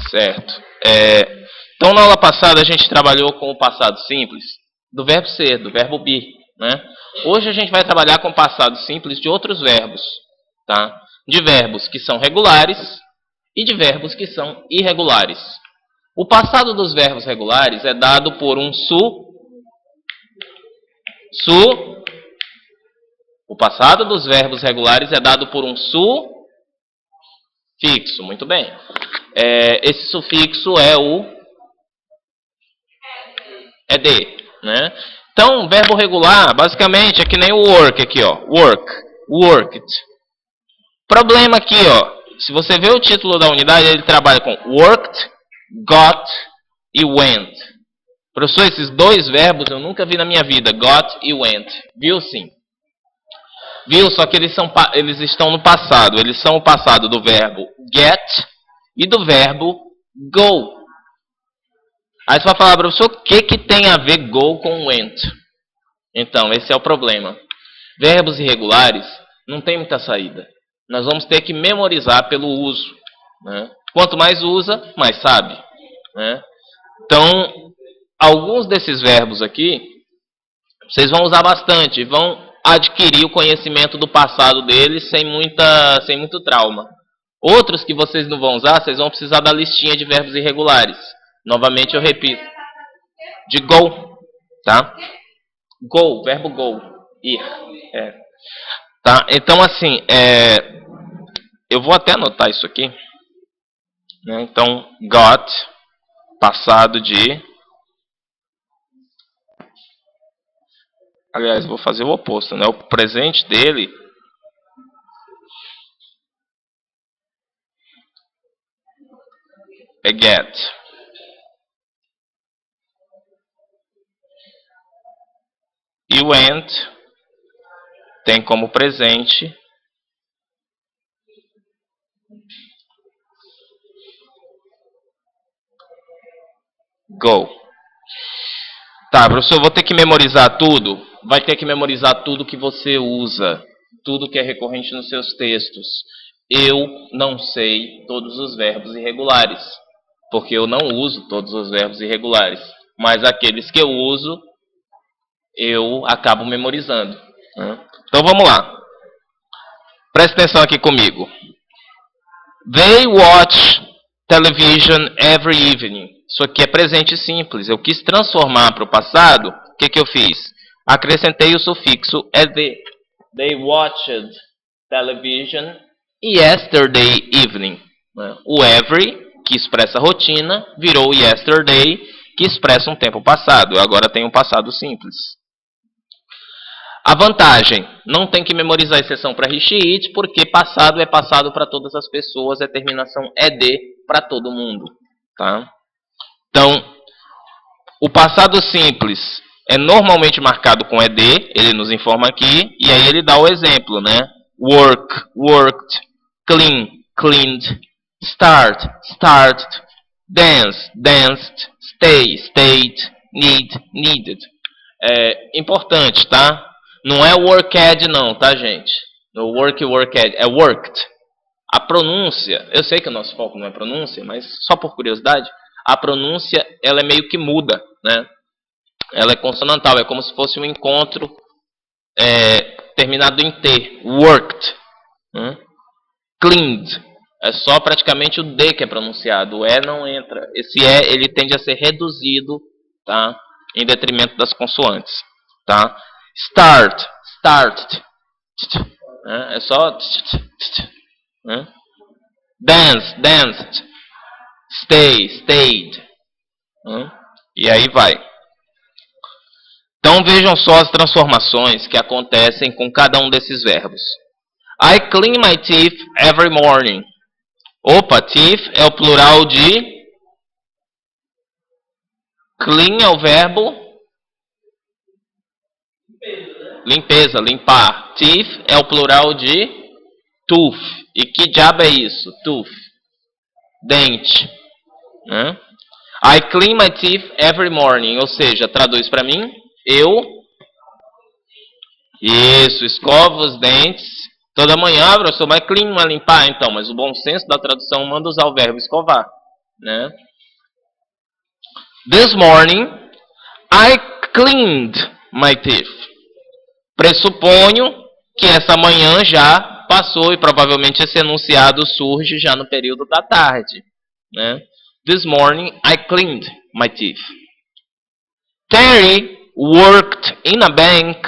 Certo. Então, na aula passada, a gente trabalhou com o passado simples do verbo ser, do verbo be, né? Hoje a gente vai trabalhar com o passado simples de outros verbos, tá? De verbos que são regulares e de verbos que são irregulares. O passado dos verbos regulares é dado por um O passado dos verbos regulares é dado por um sufixo. Muito bem. Esse sufixo é o ed, né? Então, verbo regular, basicamente, é que nem o work aqui, ó. Work, worked. Problema aqui, ó. Se você vê o título da unidade, ele trabalha com worked, got e went. Professor, esses dois verbos eu nunca vi na minha vida, got e went. Viu sim? Viu? Só que eles estão no passado. Eles são o passado do verbo get e do verbo go. Aí você vai falar, professor, o que tem a ver go com went? Então, esse é o problema. Verbos irregulares não tem muita saída. Nós vamos ter que memorizar pelo uso, né? Quanto mais usa, mais sabe, né? Então, alguns desses verbos aqui, vocês vão usar bastante, vão adquirir o conhecimento do passado deles sem muito trauma. Outros que vocês não vão usar, vocês vão precisar da listinha de verbos irregulares. Novamente eu repito. De go, tá? Go, verbo go. Ir. Tá? Então, assim, eu vou até anotar isso aqui, né? Então, got, passado de... Aliás, vou fazer o oposto, né? O presente dele é get. E went tem como presente go. Tá, professor, eu vou ter que memorizar tudo? Vai ter que memorizar tudo que você usa, tudo que é recorrente nos seus textos. Eu não sei todos os verbos irregulares, porque eu não uso todos os verbos irregulares. Mas aqueles que eu uso, eu acabo memorizando, né? Então vamos lá. Presta atenção aqui comigo. They watch television every evening. Isso aqui é presente simples. Eu quis transformar para o passado. O que eu fiz? Acrescentei o sufixo ed. They watched television yesterday evening. O every, que expressa rotina, virou yesterday, que expressa um tempo passado. Eu agora tenho um passado simples. A vantagem, não tem que memorizar a exceção para he, it, porque passado é passado para todas as pessoas, é terminação ed para todo mundo, tá? Então, o passado simples é normalmente marcado com ed, ele nos informa aqui, e aí ele dá o exemplo, né? Work, worked, clean, cleaned, start, started, dance, danced, stay, stayed, need, needed. Importante, tá? Não é worked não, tá, gente? No worked, é worked. A pronúncia, eu sei que o nosso foco não é pronúncia, mas só por curiosidade, a pronúncia, ela é meio que muda, né? Ela é consonantal, é como se fosse um encontro terminado em T. Worked. Cleaned. É só praticamente o D que é pronunciado. O E não entra. Esse E, ele tende a ser reduzido, tá? Em detrimento das consoantes, tá? Start, started. É só... Dance, danced. Stay, stayed. E aí vai. Então vejam só as transformações que acontecem com cada um desses verbos. I clean my teeth every morning. Opa, teeth é o plural de... Clean é o verbo... Limpeza, limpar. Teeth é o plural de tooth. E que diabo é isso? Tooth. Dente. I clean my teeth every morning. Ou seja, traduz para mim. Isso, escova os dentes toda manhã. Professor, mas clean não é limpar? Então, mas o bom senso da tradução manda usar o verbo escovar. né? This morning, I cleaned my teeth. Pressuponho que essa manhã já passou e provavelmente esse enunciado surge já no período da tarde, né? This morning, I cleaned my teeth. Terry worked in a bank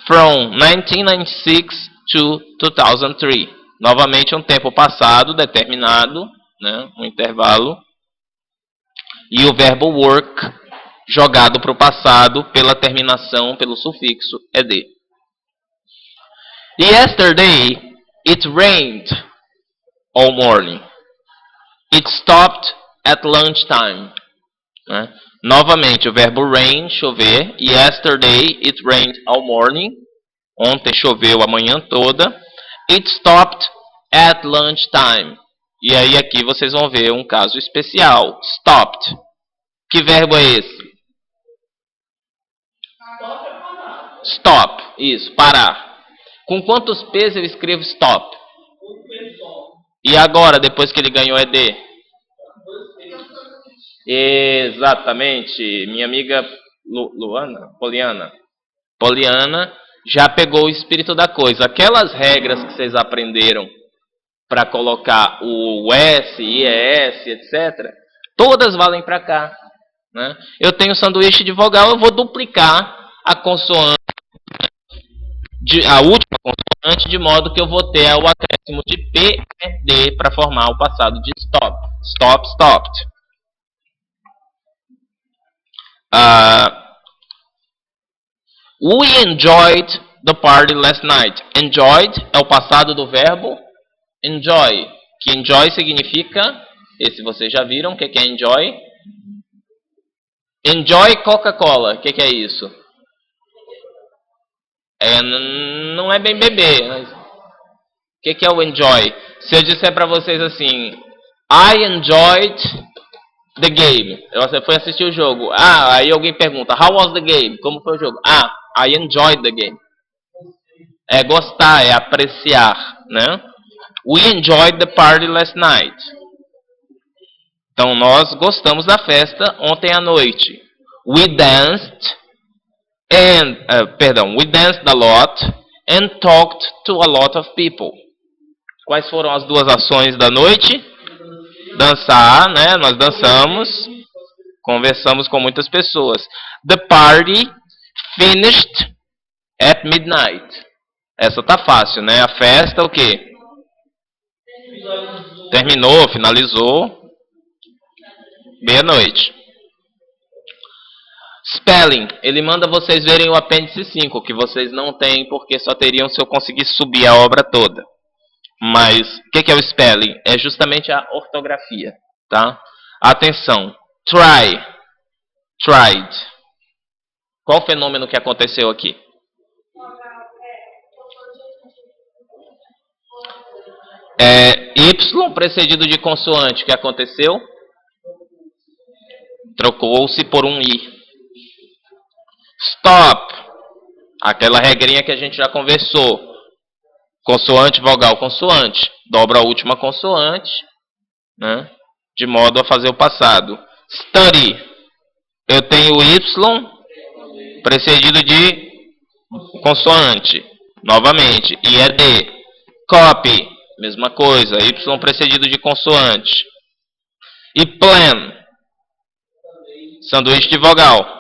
from 1996 to 2003. Novamente um tempo passado determinado, né, um intervalo. E o verbo work jogado para o passado pela terminação, pelo sufixo ed. Yesterday it rained all morning. It stopped at lunchtime. Né? Novamente o verbo rain, chover. Yesterday it rained all morning. Ontem choveu a manhã toda. It stopped at lunchtime. E aí aqui vocês vão ver um caso especial. Stopped. Que verbo é esse? Stop. Isso, parar. Com quantos P's eu escrevo stop? E agora, depois que ele ganhou ED? Exatamente. Minha amiga Poliana já pegou o espírito da coisa. Aquelas regras que vocês aprenderam para colocar o S, IES, etc., todas valem para cá. Né? Eu tenho sanduíche de vogal, eu vou duplicar a consoante, a última consoante, de modo que eu vou ter o acréscimo de P e D para formar o passado de stop. Stop, stopped. We enjoyed the party last night. Enjoyed é o passado do verbo enjoy. Que enjoy significa, esse vocês já viram, o que é enjoy? Enjoy Coca-Cola, o que é isso? Não é bem beber. Mas o que é o enjoy? Se eu disser para vocês assim, I enjoyed the game. Você foi assistir o jogo. Aí alguém pergunta, how was the game? Como foi o jogo? I enjoyed the game. É gostar, é apreciar, né? We enjoyed the party last night. Então nós gostamos da festa ontem à noite. We danced we danced a lot and talked to a lot of people. Quais foram as duas ações da noite? Dançar, né? Nós dançamos, conversamos com muitas pessoas. The party finished at midnight. Essa tá fácil, né? A festa, o quê? Terminou, finalizou, meia-noite. Spelling, ele manda vocês verem o apêndice 5, que vocês não têm, porque só teriam se eu conseguisse subir a obra toda. Mas, o que é o spelling? É justamente a ortografia, tá? Atenção, try, tried. Qual o fenômeno que aconteceu aqui? Y precedido de consoante, o que aconteceu? Trocou-se por um I. Stop, aquela regrinha que a gente já conversou. Consoante, vogal, consoante. Dobra a última consoante, né? De modo a fazer o passado. Study, eu tenho Y precedido de consoante. Novamente, IED. Copy, mesma coisa, Y precedido de consoante. E plan, sanduíche de vogal.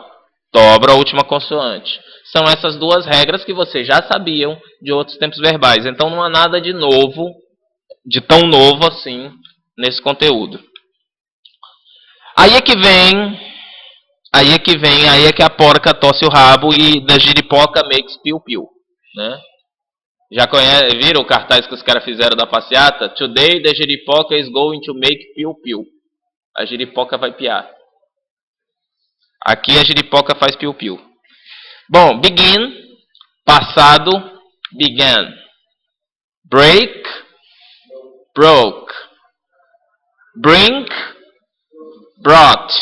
Dobra a última consoante. São essas duas regras que vocês já sabiam de outros tempos verbais. Então não há nada de novo, de tão novo assim, nesse conteúdo. Aí é que a porca tosse o rabo e da giripoca makes piu-piu, né? Já viram o cartaz que os caras fizeram da passeata? Today the giripoca is going to make piu-piu. A giripoca vai piar. Aqui a giripoca faz piu-piu. Bom, begin, passado, began. Break, broke. Bring, brought.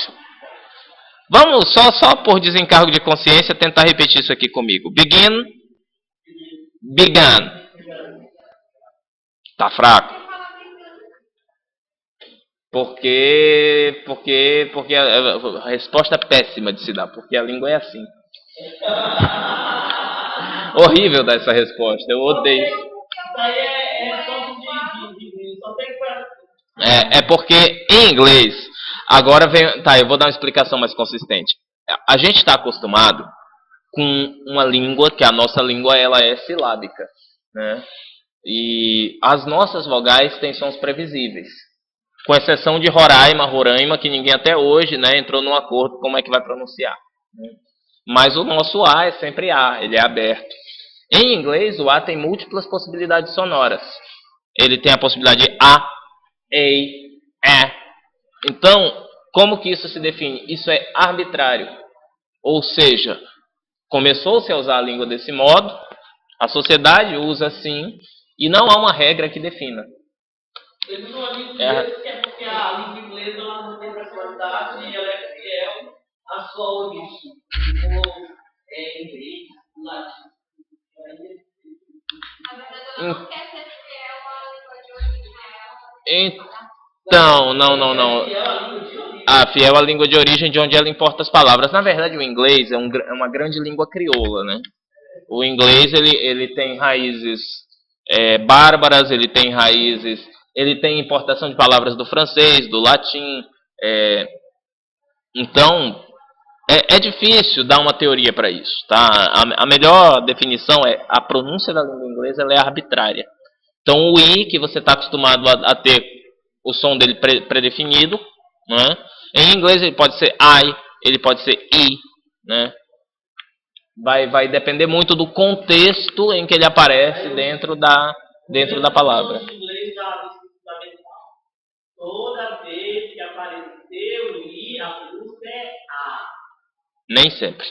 Vamos só por desencargo de consciência tentar repetir isso aqui comigo. Begin, began. Tá fraco? Porque a resposta é péssima de se dar, porque a língua é assim. Horrível dar essa resposta, eu odeio. É porque em inglês, agora vem. Tá, eu vou dar uma explicação mais consistente. A gente está acostumado com uma língua, que a nossa língua ela é silábica, né? E as nossas vogais têm sons previsíveis. Com exceção de Roraima, que ninguém até hoje, né, entrou num acordo como é que vai pronunciar. Né? Mas o nosso A é sempre A, ele é aberto. Em inglês, o A tem múltiplas possibilidades sonoras. Ele tem a possibilidade de A, E. Então, como que isso se define? Isso é arbitrário. Ou seja, começou-se a usar a língua desse modo, a sociedade usa assim, e não há uma regra que defina. Ele não é inglês, que é porque a língua inglesa ela não tem personalidade e ela é fiel à sua origem. Como é inglês, latim. Na verdade, ela não quer ser fiel à língua de origem. Então, não. A fiel à língua de origem de onde ela importa as palavras. Na verdade, o inglês é uma grande língua crioula, né? O inglês ele tem raízes bárbaras, ele tem raízes, ele tem importação de palavras do francês, do latim. Então, é difícil dar uma teoria para isso, tá? A melhor definição é a pronúncia da língua inglesa ela é arbitrária. Então, o I, que você está acostumado a ter o som dele predefinido, né? Em inglês ele pode ser I, ele pode ser I, né? Vai depender muito do contexto em que ele aparece dentro da palavra. Toda vez que apareceu o I, a pronúncia é A. Nem sempre.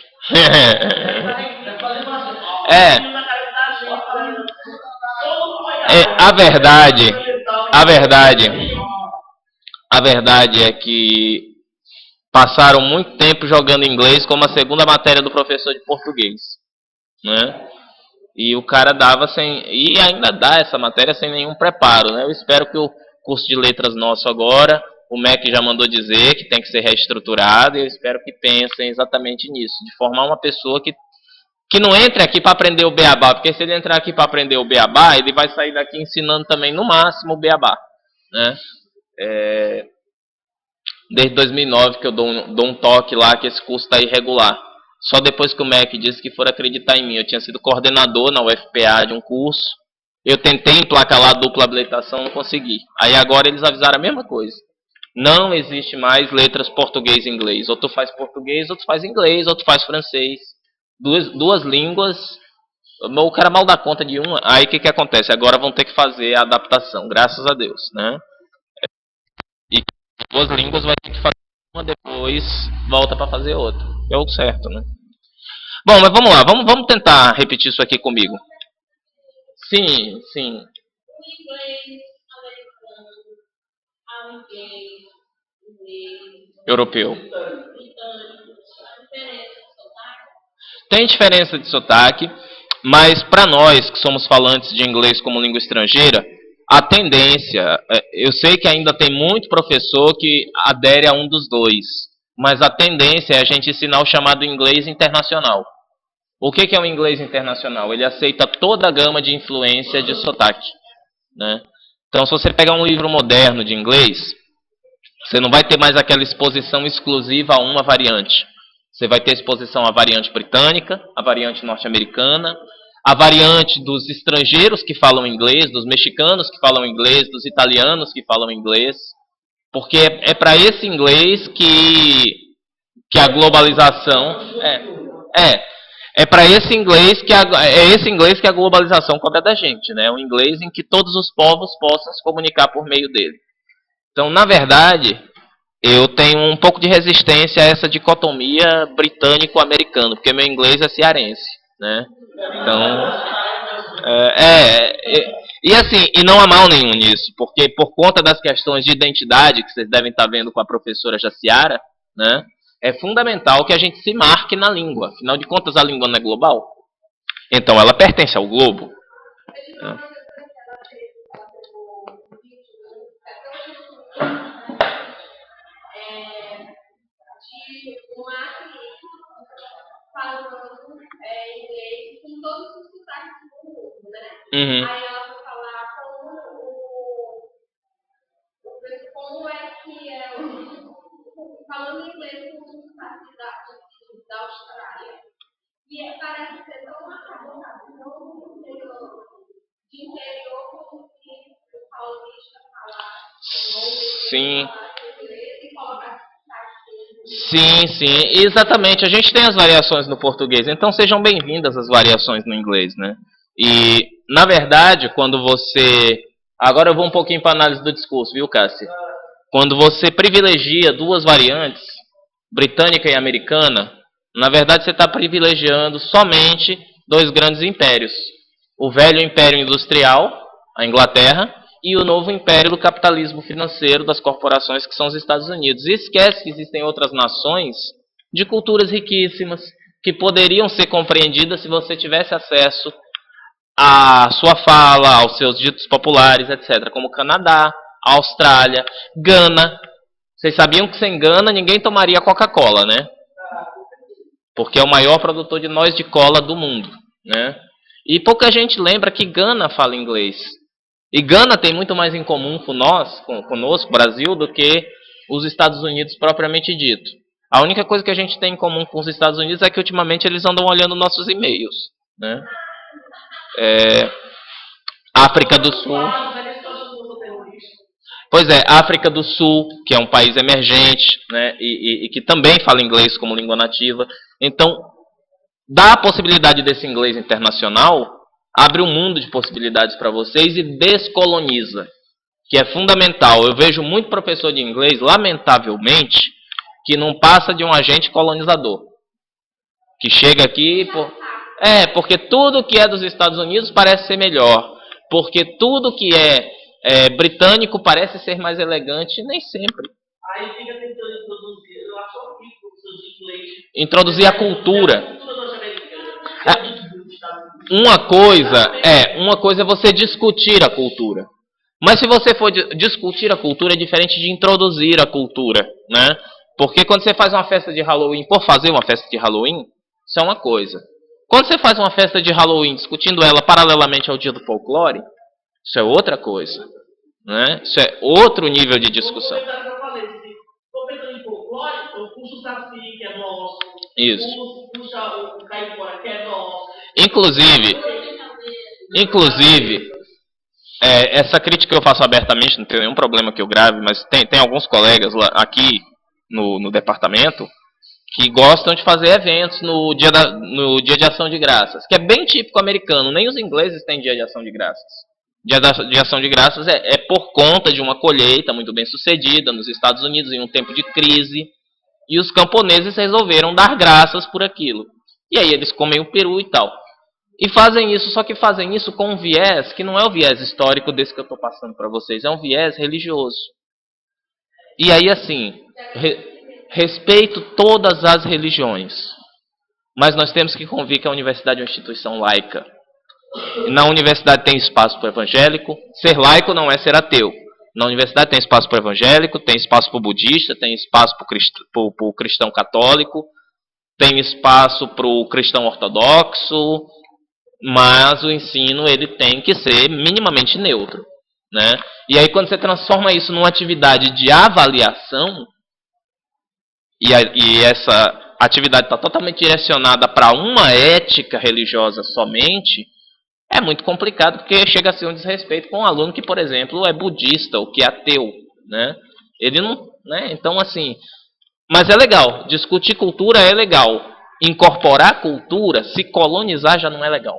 A verdade é que passaram muito tempo jogando inglês como a segunda matéria do professor de português, né? E o cara dava e ainda dá essa matéria sem nenhum preparo, né? Eu espero que o curso de letras nosso agora, o MEC já mandou dizer que tem que ser reestruturado, e eu espero que pensem exatamente nisso, de formar uma pessoa que não entre aqui para aprender o beabá, porque se ele entrar aqui para aprender o beabá, ele vai sair daqui ensinando também no máximo o beabá, né? Desde 2009 que eu dou um toque lá que esse curso está irregular. Só depois que o MEC disse que for acreditar em mim. Eu tinha sido coordenador na UFPA de um curso. Eu tentei emplacar lá a dupla habilitação, não consegui. Aí agora eles avisaram a mesma coisa. Não existe mais letras português e inglês. Ou tu faz português, ou tu faz inglês, ou tu faz francês. Duas línguas. O cara mal dá conta de uma. Aí o que acontece? Agora vão ter que fazer a adaptação, graças a Deus, né? E duas línguas vai ter que fazer uma, depois volta para fazer outra. É o certo, né? Bom, mas vamos lá, vamos tentar repetir isso aqui comigo. Sim. Europeu. Tem diferença de sotaque, mas para nós que somos falantes de inglês como língua estrangeira, a tendência, eu sei que ainda tem muito professor que adere a um dos dois, mas a tendência é a gente ensinar o chamado inglês internacional. O que é o inglês internacional? Ele aceita toda a gama de influência de sotaque, né? Então, se você pegar um livro moderno de inglês, você não vai ter mais aquela exposição exclusiva a uma variante. Você vai ter exposição à variante britânica, à variante norte-americana, à variante dos estrangeiros que falam inglês, dos mexicanos que falam inglês, dos italianos que falam inglês. Porque é para esse inglês que a globalização... É para esse inglês que a globalização cobra da gente, né? Um inglês em que todos os povos possam se comunicar por meio dele. Então, na verdade, eu tenho um pouco de resistência a essa dicotomia britânico-americano, porque meu inglês é cearense, né? Então, e assim, e não há mal nenhum nisso, porque por conta das questões de identidade que vocês devem estar vendo com a professora Jaciara, né? É fundamental que a gente se marque na língua. Afinal de contas, a língua não é global. Então, ela pertence ao globo. Uhum. Aí ela foi falar como é que é falando inglês com os da Austrália. E parece ser tão marcado, tão de interior como se o paulista falar Sim. inglês e colocar. Sim, sim, exatamente. A gente tem as variações no português, então sejam bem-vindas as variações no inglês, né? E, na verdade, quando você. Agora eu vou um pouquinho para análise do discurso, viu, Cássia? Quando você privilegia duas variantes, britânica e americana, na verdade você está privilegiando somente dois grandes impérios. O velho império industrial, a Inglaterra, e o novo império do capitalismo financeiro das corporações, que são os Estados Unidos. E esquece que existem outras nações de culturas riquíssimas que poderiam ser compreendidas se você tivesse acesso à sua fala, aos seus ditos populares, etc., como Canadá, Austrália, Gana. Vocês sabiam que sem Gana ninguém tomaria Coca-Cola, né? Porque é o maior produtor de noz de cola do mundo, né? E pouca gente lembra que Gana fala inglês. E Gana tem muito mais em comum com nós, conosco, Brasil, do que os Estados Unidos propriamente dito. A única coisa que a gente tem em comum com os Estados Unidos é que ultimamente eles andam olhando nossos e-mails, né? África do Sul. Pois é, África do Sul, que é um país emergente, né, e que também fala inglês como língua nativa. Então, dá a possibilidade desse inglês internacional, abre um mundo de possibilidades para vocês e descoloniza, que é fundamental. Eu vejo muito professor de inglês, lamentavelmente, que não passa de um agente colonizador. Que chega aqui... porque tudo que é dos Estados Unidos parece ser melhor. Porque tudo que é britânico parece ser mais elegante, nem sempre. Aí fica tentando introduzir, eu acho horrível professor de inglês. Introduzir a cultura. Uma coisa é você discutir a cultura. Mas se você for discutir a cultura, é diferente de introduzir a cultura, né? Porque quando você faz uma festa de Halloween, por fazer uma festa de Halloween, isso é uma coisa. Quando você faz uma festa de Halloween discutindo ela paralelamente ao dia do folclore, isso é outra coisa, né? Isso é outro nível de discussão. Estou pensando em folclore, eu puxo o Saci, que é nosso. Isso. Puxa o Caipora, que é nosso. Inclusive, essa crítica eu faço abertamente, não tem nenhum problema que eu grave, mas tem alguns colegas lá, aqui no departamento que gostam de fazer eventos no dia de ação de graças, que é bem típico americano. Nem os ingleses têm dia de ação de graças. Dia de ação de graças é por conta de uma colheita muito bem sucedida nos Estados Unidos em um tempo de crise, e os camponeses resolveram dar graças por aquilo. E aí eles comem o peru e tal. E fazem isso, só que fazem isso com um viés que não é o viés histórico desse que eu estou passando para vocês, é um viés religioso. E aí assim, respeito todas as religiões, mas nós temos que convir que a universidade é uma instituição laica. E na universidade tem espaço para o evangélico. Ser laico não é ser ateu. Na universidade tem espaço para o evangélico, tem espaço para o budista, tem espaço para o cristão católico, tem espaço para o cristão ortodoxo, mas o ensino ele tem que ser minimamente neutro, né? E aí quando você transforma isso numa atividade de avaliação, e essa atividade está totalmente direcionada para uma ética religiosa somente, é muito complicado, porque chega a ser um desrespeito com um aluno que, por exemplo, é budista ou que é ateu, né? Ele não, né? Então, assim, mas é legal, discutir cultura é legal. Incorporar cultura, se colonizar já não é legal.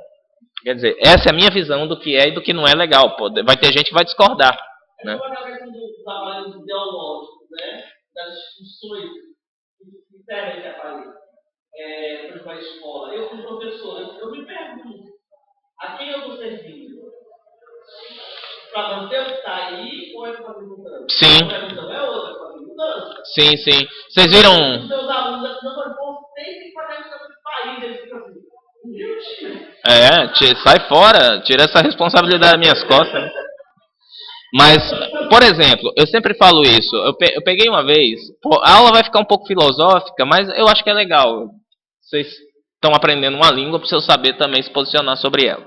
Quer dizer, essa é a minha visão do que é e do que não é legal. Vai ter gente que vai discordar, né? Uma questão dos trabalhos ideológicos, né? Das discussões que servem a fazer. Por exemplo, a escola. Eu, como professor, eu me pergunto, a quem eu estou servindo? Para manter o que está aí ou é para fazer mudança? Sim. A pergunta é outra, para fazer mudança. Sim, sim. Vocês viram... Os meus alunos não tem que fazer mudança do país, eles ficam assim. Sai fora, tira essa responsabilidade das minhas costas. Né? Mas, por exemplo, eu sempre falo isso. Eu peguei uma vez, a aula vai ficar um pouco filosófica, mas eu acho que é legal. Vocês estão aprendendo uma língua, precisam saber também se posicionar sobre ela.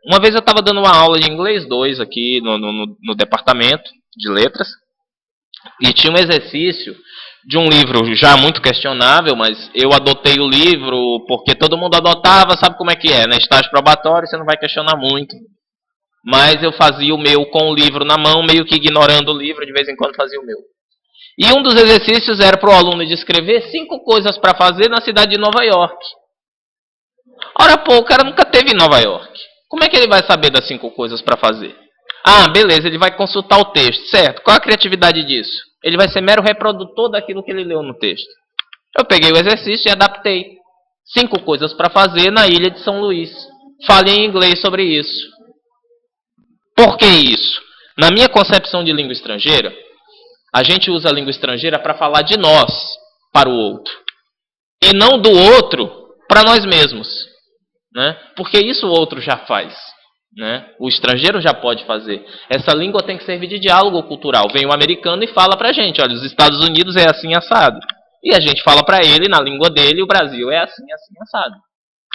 Uma vez eu estava dando uma aula de inglês 2 aqui no departamento de letras, e tinha um exercício de um livro já muito questionável, mas eu adotei o livro porque todo mundo adotava, sabe como é que é, né? Estágio probatório, você não vai questionar muito. Mas eu fazia o meu com o livro na mão, meio que ignorando o livro, de vez em quando fazia o meu. E um dos exercícios era para o aluno descrever 5 coisas para fazer na cidade de Nova York. Ora, pô, o cara nunca esteve em Nova York. Como é que ele vai saber das 5 coisas para fazer? Ah, beleza, ele vai consultar o texto, certo? Qual a criatividade disso? Ele vai ser mero reprodutor daquilo que ele leu no texto. Eu peguei o exercício e adaptei. 5 coisas para fazer na ilha de São Luís. Fale em inglês sobre isso. Por que isso? Na minha concepção de língua estrangeira, a gente usa a língua estrangeira para falar de nós para o outro. E não do outro para nós mesmos. Né? Porque isso o outro já faz. Né? O estrangeiro já pode fazer. Essa língua tem que servir de diálogo cultural. Vem o americano e fala pra gente, olha, os Estados Unidos é assim assado. E a gente fala pra ele, na língua dele, o Brasil é assim, assim assado.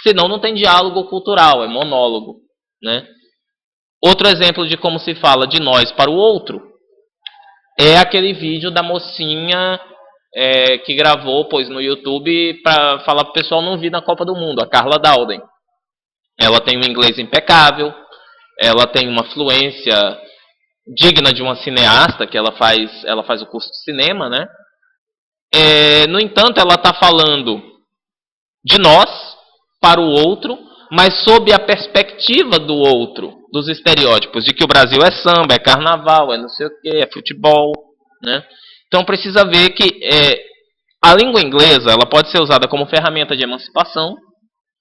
Senão não tem diálogo cultural, é monólogo. Né? Outro exemplo de como se fala de nós para o outro é aquele vídeo da mocinha que gravou, pôs no YouTube para falar pro pessoal não vir na Copa do Mundo, a Carla Dowden. Ela tem um inglês impecável, ela tem uma fluência digna de uma cineasta, que ela faz o curso de cinema, né? No entanto, ela está falando de nós para o outro, mas sob a perspectiva do outro, dos estereótipos, de que o Brasil é samba, é carnaval, é não sei o quê, é futebol, né? Então precisa ver que a língua inglesa ela pode ser usada como ferramenta de emancipação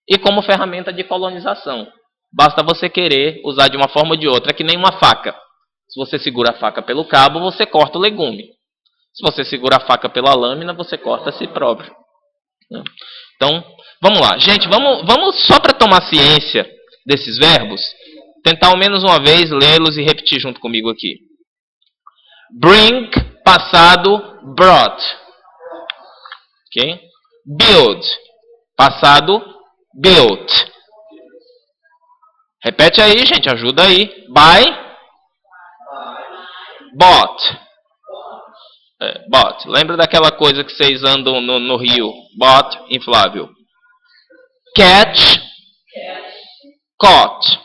e como ferramenta de colonização. Basta você querer usar de uma forma ou de outra, é que nem uma faca. Se você segura a faca pelo cabo, você corta o legume. Se você segura a faca pela lâmina, você corta a si próprio. Então, vamos lá. Gente, vamos só para tomar ciência desses verbos, tentar ao menos uma vez lê-los e repetir junto comigo aqui. Bring, passado, brought. Ok? Build, passado, built. Repete aí, gente, ajuda aí. Buy, bought. Bought. Lembra daquela coisa que vocês andam no rio? Bought, inflável. Catch, caught.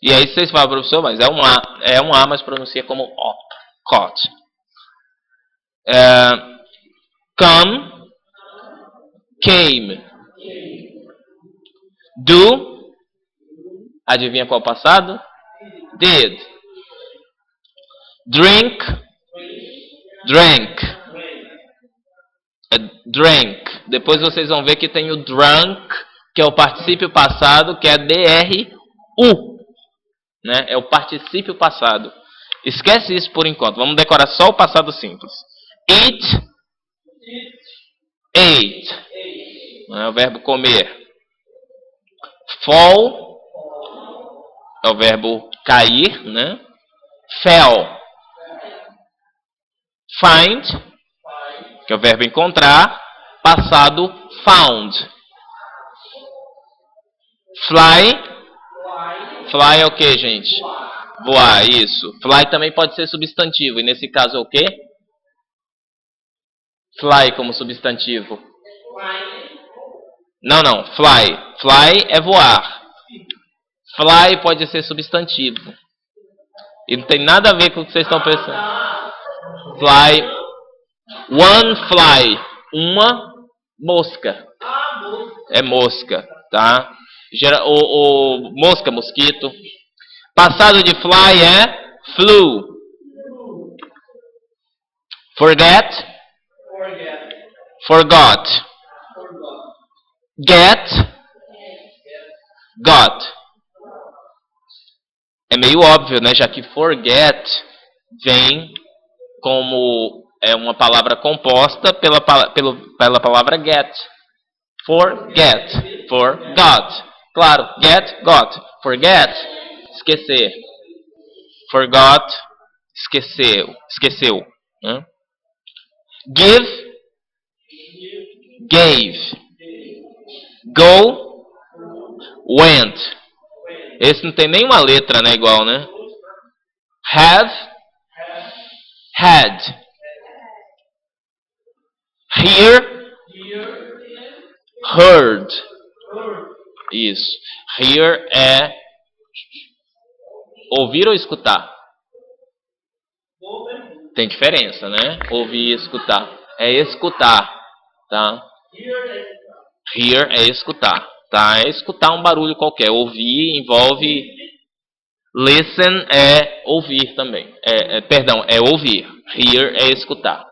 E aí vocês falam, professor, mas é um A, mas pronuncia como O. Caught. Come, came. Do, adivinha qual é o passado? Did. Drink, drank. Drank. Depois vocês vão ver que tem o drunk, que é o particípio passado, que é D-R-U. Né? É o particípio passado. Esquece isso por enquanto. Vamos decorar só o passado simples. Eat, ate. É o verbo comer. Fall é o verbo cair, né? Fell. Find, que é o verbo encontrar. Passado, found. Fly. Fly é o que, gente? Voar, isso. Fly também pode ser substantivo. E nesse caso é o quê? Fly como substantivo. Não. Fly. Fly é voar. Fly pode ser substantivo. E não tem nada a ver com o que vocês estão pensando. Fly. One fly. Uma mosca. É mosca, tá? Mosca, mosquito. Passado de fly é flew. Forget. Forgot. Get. Got. É meio óbvio, né? Já que forget vem como uma palavra composta pela palavra get. Forget. Forgot. Claro, get, got. Forget, esquecer. Forgot, esqueceu. Né? Give, gave. Go, Went. Esse não tem nenhuma letra, né? Igual, né? Have. Had. Hear. Heard. Isso. Hear é ouvir ou escutar? Tem diferença, né? Ouvir e escutar. É escutar, tá? Hear é escutar, tá? É escutar um barulho qualquer. Ouvir envolve... Listen é ouvir também. Perdão, é ouvir. Hear é escutar,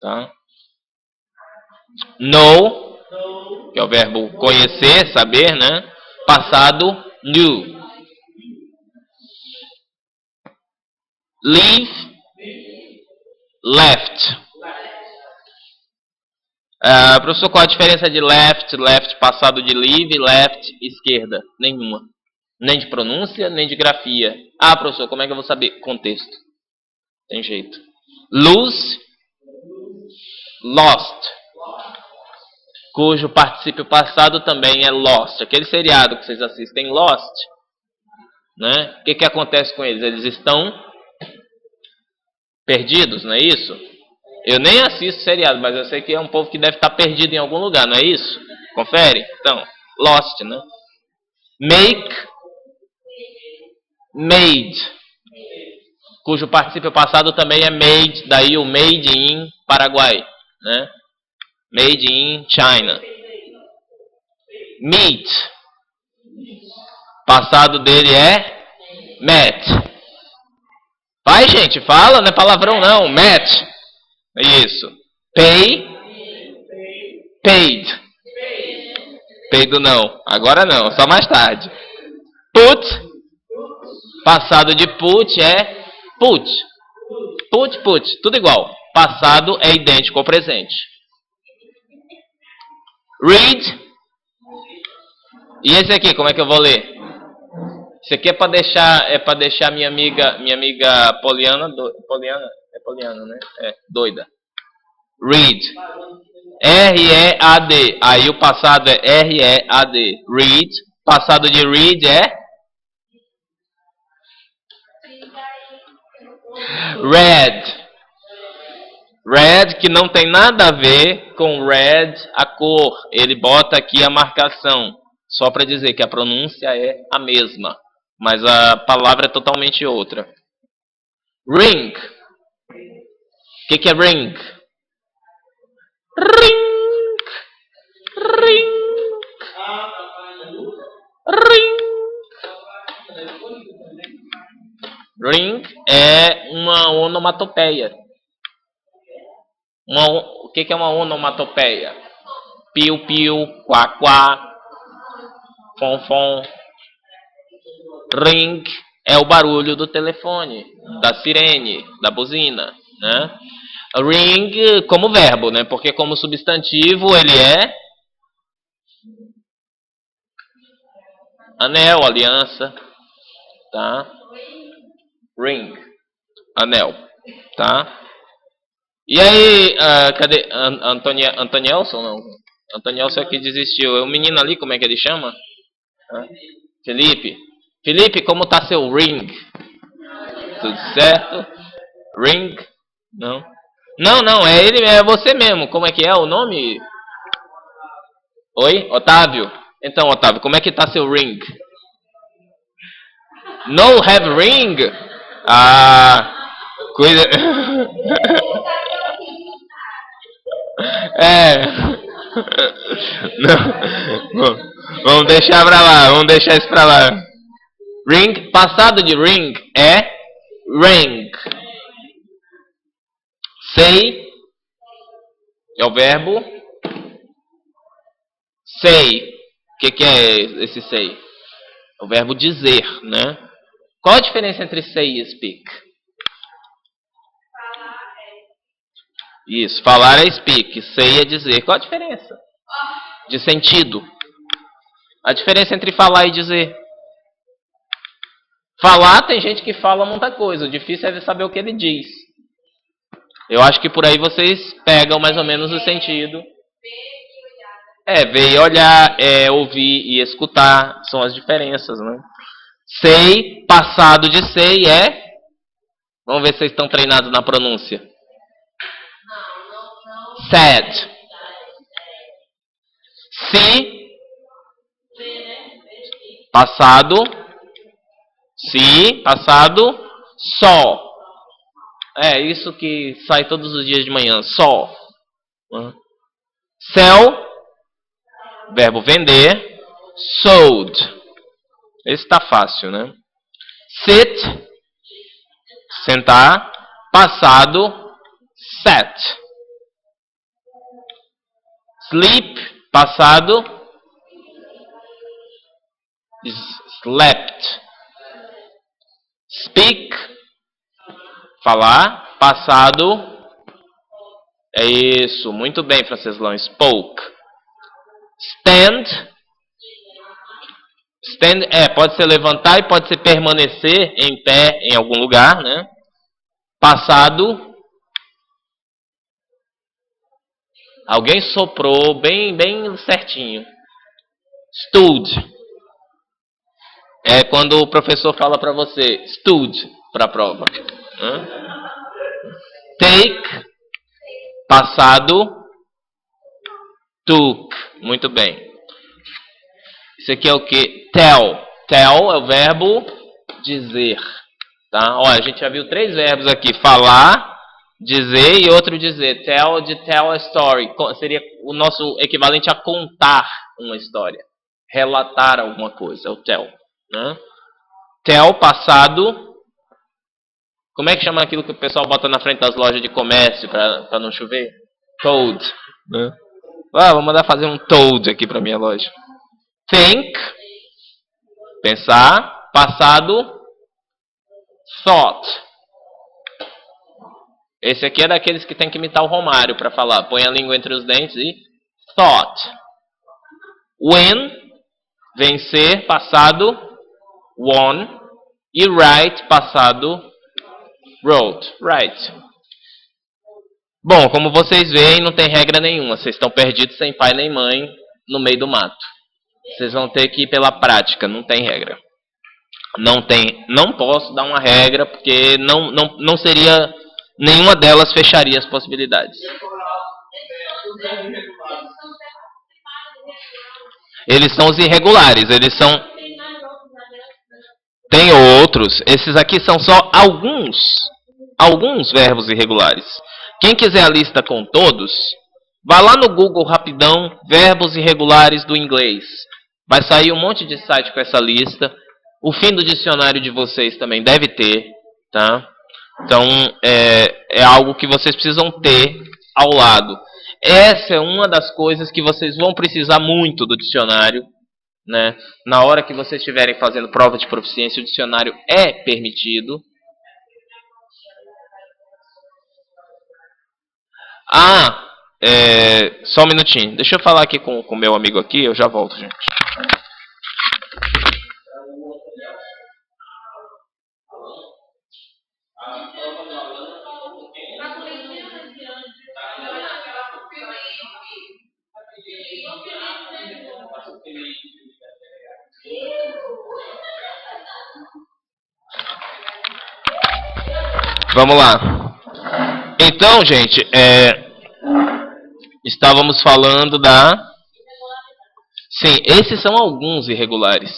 tá? Know, que é o verbo conhecer, saber, né? Passado, knew. Leave, left. Professor, qual a diferença de left, left passado de leave, left, esquerda? Nenhuma. Nem de pronúncia, nem de grafia. Professor, como é que eu vou saber? Contexto. Tem jeito. Lose, lost. Cujo particípio passado também é lost. Aquele seriado que vocês assistem, Lost. Né? O que acontece com eles? Eles estão perdidos, não é isso? Eu nem assisto seriado, mas eu sei que é um povo que deve estar perdido em algum lugar, não é isso? Confere? Então, lost, né? Make, made. Cujo particípio passado também é made, daí o made in Paraguai, né? Made in China. Meet. Passado dele é met. Vai, gente, fala, não é palavrão não. Met. Isso. Pay. Paid. Paid não. Agora não, só mais tarde. Put. Passado de put é put. Put, put. Tudo igual. Passado é idêntico ao presente. Read. E esse aqui, como é que eu vou ler? Isso aqui é para deixar minha amiga Poliana, Poliana, né? Doida. Read. R-E-A-D. Aí o passado é R-E-A-D. Read. Passado de read é red. Red, que não tem nada a ver com red, a cor. Ele bota aqui a marcação. Só para dizer que a pronúncia é a mesma. Mas a palavra é totalmente outra. Ring. O que é ring? Ring. Ring. Ring. Ring é uma onomatopeia. O que é uma onomatopeia? Piu-piu, quá-quá, fom-fom. Ring é o barulho do telefone, da sirene, da buzina, né? Ring como verbo, né? Porque como substantivo ele é anel, aliança, tá? Ring, anel, tá? E aí, cadê? Antonielson, não? Antonielson é que desistiu. É o menino ali, como é que ele chama? Felipe. Felipe, como tá seu ring? Tudo certo? Ring? Não. Não, é ele, é você mesmo. Como é que é o nome? Oi? Otávio? Então, Otávio, como é que tá seu ring? No have ring? Cuida. Não. Vamos deixar pra lá, vamos deixar isso pra lá. Ring, passado de ring é ring. Say é o verbo say. O que é esse say? É o verbo dizer, né? Qual a diferença entre say e speak? Isso, falar é speak, say é dizer. Qual a diferença? De sentido. A diferença entre falar e dizer. Falar, tem gente que fala muita coisa. O difícil é saber o que ele diz. Eu acho que por aí vocês pegam mais ou menos o sentido. Ver e olhar, ouvir e escutar, são as diferenças, né? Sei, passado de sei é... Vamos ver se vocês estão treinados na pronúncia. Said. Se, passado, se, passado, só. É isso que sai todos os dias de manhã, só. Sell, verbo vender, sold. Esse está fácil, né? Sit, sentar, passado, sat. Sleep, passado, slept. Speak, falar, passado, é isso, muito bem, Franceslão, spoke. Stand, stand pode ser levantar e pode ser permanecer em pé em algum lugar, né? Passado, alguém soprou bem certinho. Stood, é quando o professor fala para você, stood, para a prova. Take, passado, took, muito bem. Isso aqui é o que? Tell. Tell é o verbo dizer. Tá? Olha, a gente já viu 3 verbos aqui. Falar, dizer e outro dizer. Tell, de tell a story. Seria o nosso equivalente a contar uma história. Relatar alguma coisa. É o tell. Né? Tell, passado. Como é que chama aquilo que o pessoal bota na frente das lojas de comércio para não chover? Told. Né? Vou mandar fazer um toad aqui para minha loja. Think, pensar, passado, thought. Esse aqui é daqueles que tem que imitar o Romário para falar. Põe a língua entre os dentes e thought. Win, vencer, passado, won. E write, passado, wrote, write. Bom, como vocês veem, não tem regra nenhuma. Vocês estão perdidos sem pai nem mãe no meio do mato. Vocês vão ter que ir pela prática, não tem regra. Não posso dar uma regra, porque não seria, nenhuma delas fecharia as possibilidades. Eles são os irregulares, tem outros, esses aqui são só alguns verbos irregulares. Quem quiser a lista com todos, vá lá no Google rapidão, verbos irregulares do inglês. Vai sair um monte de site com essa lista. O fim do dicionário de vocês também deve ter, tá? Então, é algo que vocês precisam ter ao lado. Essa é uma das coisas que vocês vão precisar muito do dicionário, né? Na hora que vocês estiverem fazendo prova de proficiência, o dicionário é permitido. Só um minutinho. Deixa eu falar aqui com o meu amigo aqui, eu já volto, gente. Vamos lá. Então, gente, estávamos falando Sim, esses são alguns irregulares.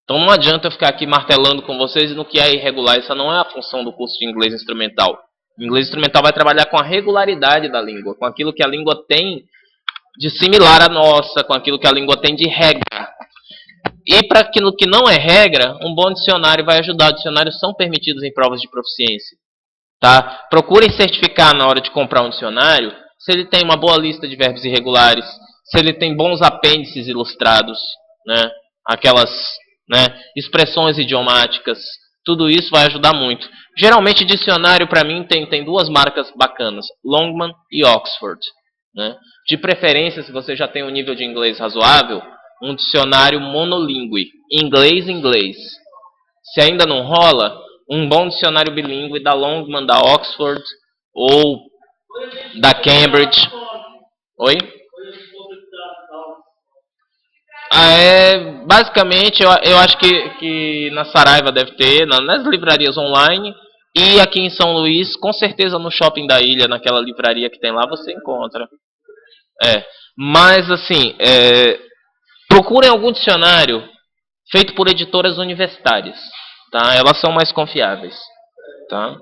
Então não adianta eu ficar aqui martelando com vocês no que é irregular. Essa não é a função do curso de inglês instrumental. O inglês instrumental vai trabalhar com a regularidade da língua, com aquilo que a língua tem de similar à nossa, com aquilo que a língua tem de regra. E para aquilo que não é regra, um bom dicionário vai ajudar. Dicionários são permitidos em provas de proficiência. Tá? Procurem certificar na hora de comprar um dicionário se ele tem uma boa lista de verbos irregulares, se ele tem bons apêndices ilustrados, né? Aquelas, né, expressões idiomáticas. Tudo isso vai ajudar muito. Geralmente, dicionário, para mim, tem 2 marcas bacanas. Longman e Oxford. Né? De preferência, se você já tem um nível de inglês razoável, um dicionário monolíngue. Inglês. Se ainda não rola, um bom dicionário bilíngue da Longman, da Oxford ou da Cambridge. Oi? Basicamente, eu acho que na Saraiva deve ter, nas livrarias online. E aqui em São Luís, com certeza no Shopping da Ilha, naquela livraria que tem lá, você encontra. Mas, assim, procurem algum dicionário feito por editoras universitárias. Tá? Elas são mais confiáveis. Tá?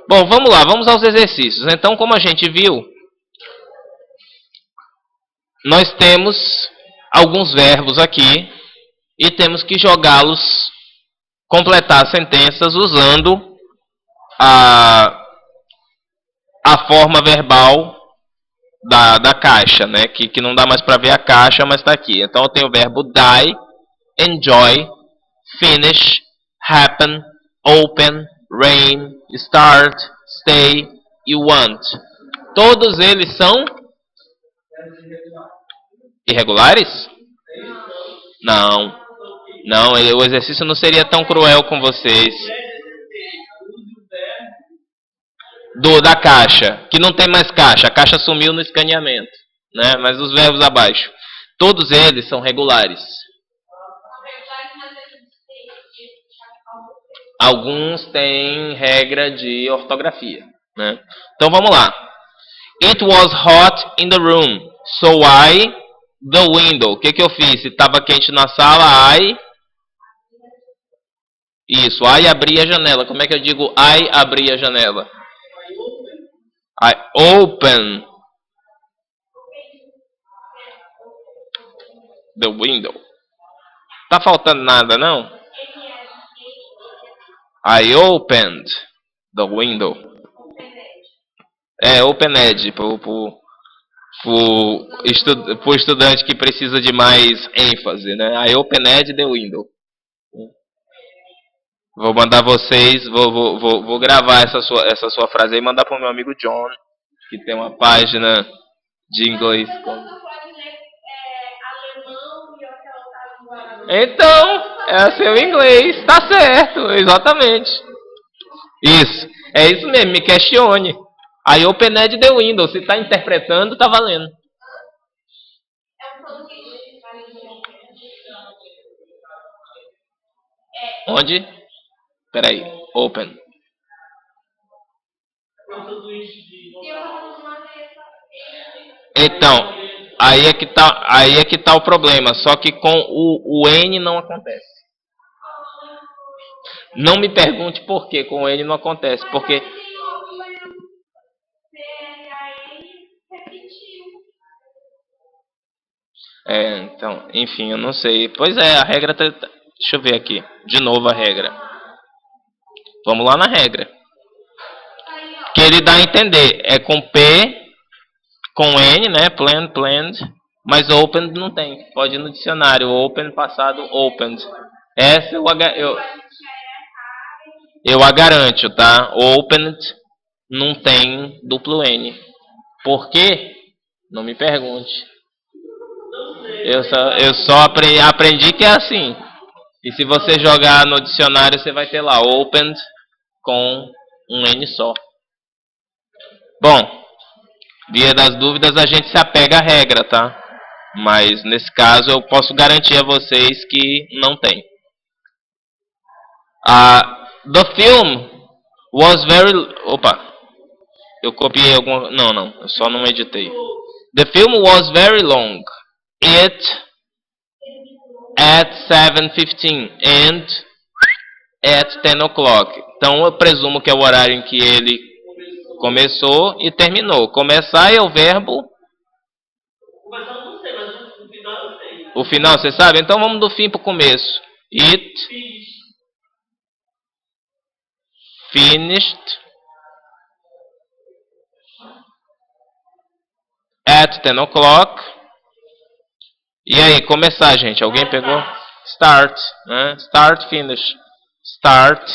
Bom, vamos lá, vamos aos exercícios. Então, como a gente viu, nós temos alguns verbos aqui e temos que jogá-los, completar sentenças usando a forma verbal da caixa, né? Que não dá mais para ver a caixa, mas está aqui. Então eu tenho o verbo die, enjoy, finish, happen, open, rain, start, stay e want. Todos eles são irregulares? Não. Não, o exercício não seria tão cruel com vocês. Da caixa, que não tem mais caixa. A caixa sumiu no escaneamento, né? Mas os verbos abaixo, todos eles são regulares. Alguns têm regra de ortografia, né? Então vamos lá. It was hot in the room, so I the window. O que eu fiz? Se estava quente na sala, I abri a janela. Como é que eu digo I abri a janela? I open the window. Tá faltando nada, não? I opened the window. Opened pro estudante que precisa de mais ênfase, né? I opened the window. Vou mandar vocês, vou gravar essa sua frase aí e mandar pro meu amigo John, que tem uma página de inglês. Então, é seu inglês, tá certo, exatamente. Isso, é isso mesmo, me questione. I opened the window, se tá interpretando, tá valendo. Onde? Peraí, open. Então, aí é que tá o problema. Só que com o N não acontece. Não me pergunte por que com o N não acontece. Porque então, enfim, eu não sei. Pois a regra tá... Deixa eu ver aqui. De novo a regra. Vamos lá na regra. Que ele dá a entender. É com P, com N, né? Planned. Mas opened não tem. Pode ir no dicionário. Open, passado, opened. Essa eu a garanto, tá? Opened não tem duplo N. Por quê? Não me pergunte. Eu só aprendi que é assim. E se você jogar no dicionário, você vai ter lá opened com um N só. Bom, via das dúvidas a gente se apega à regra, tá? Mas nesse caso eu posso garantir a vocês que não tem. The film was very... Opa, eu copiei alguma... Não, eu só não editei. The film was very long. It at 7:15 and at 10 o'clock. Então eu presumo que é o horário em que ele começou e terminou. Começar é o verbo. Começar eu não sei, mas o final eu sei. O final você sabe? Então vamos do fim para o começo. It finished at 10 o'clock. E aí, começar, gente. Alguém pegou? Start, né? Start, finish. Started.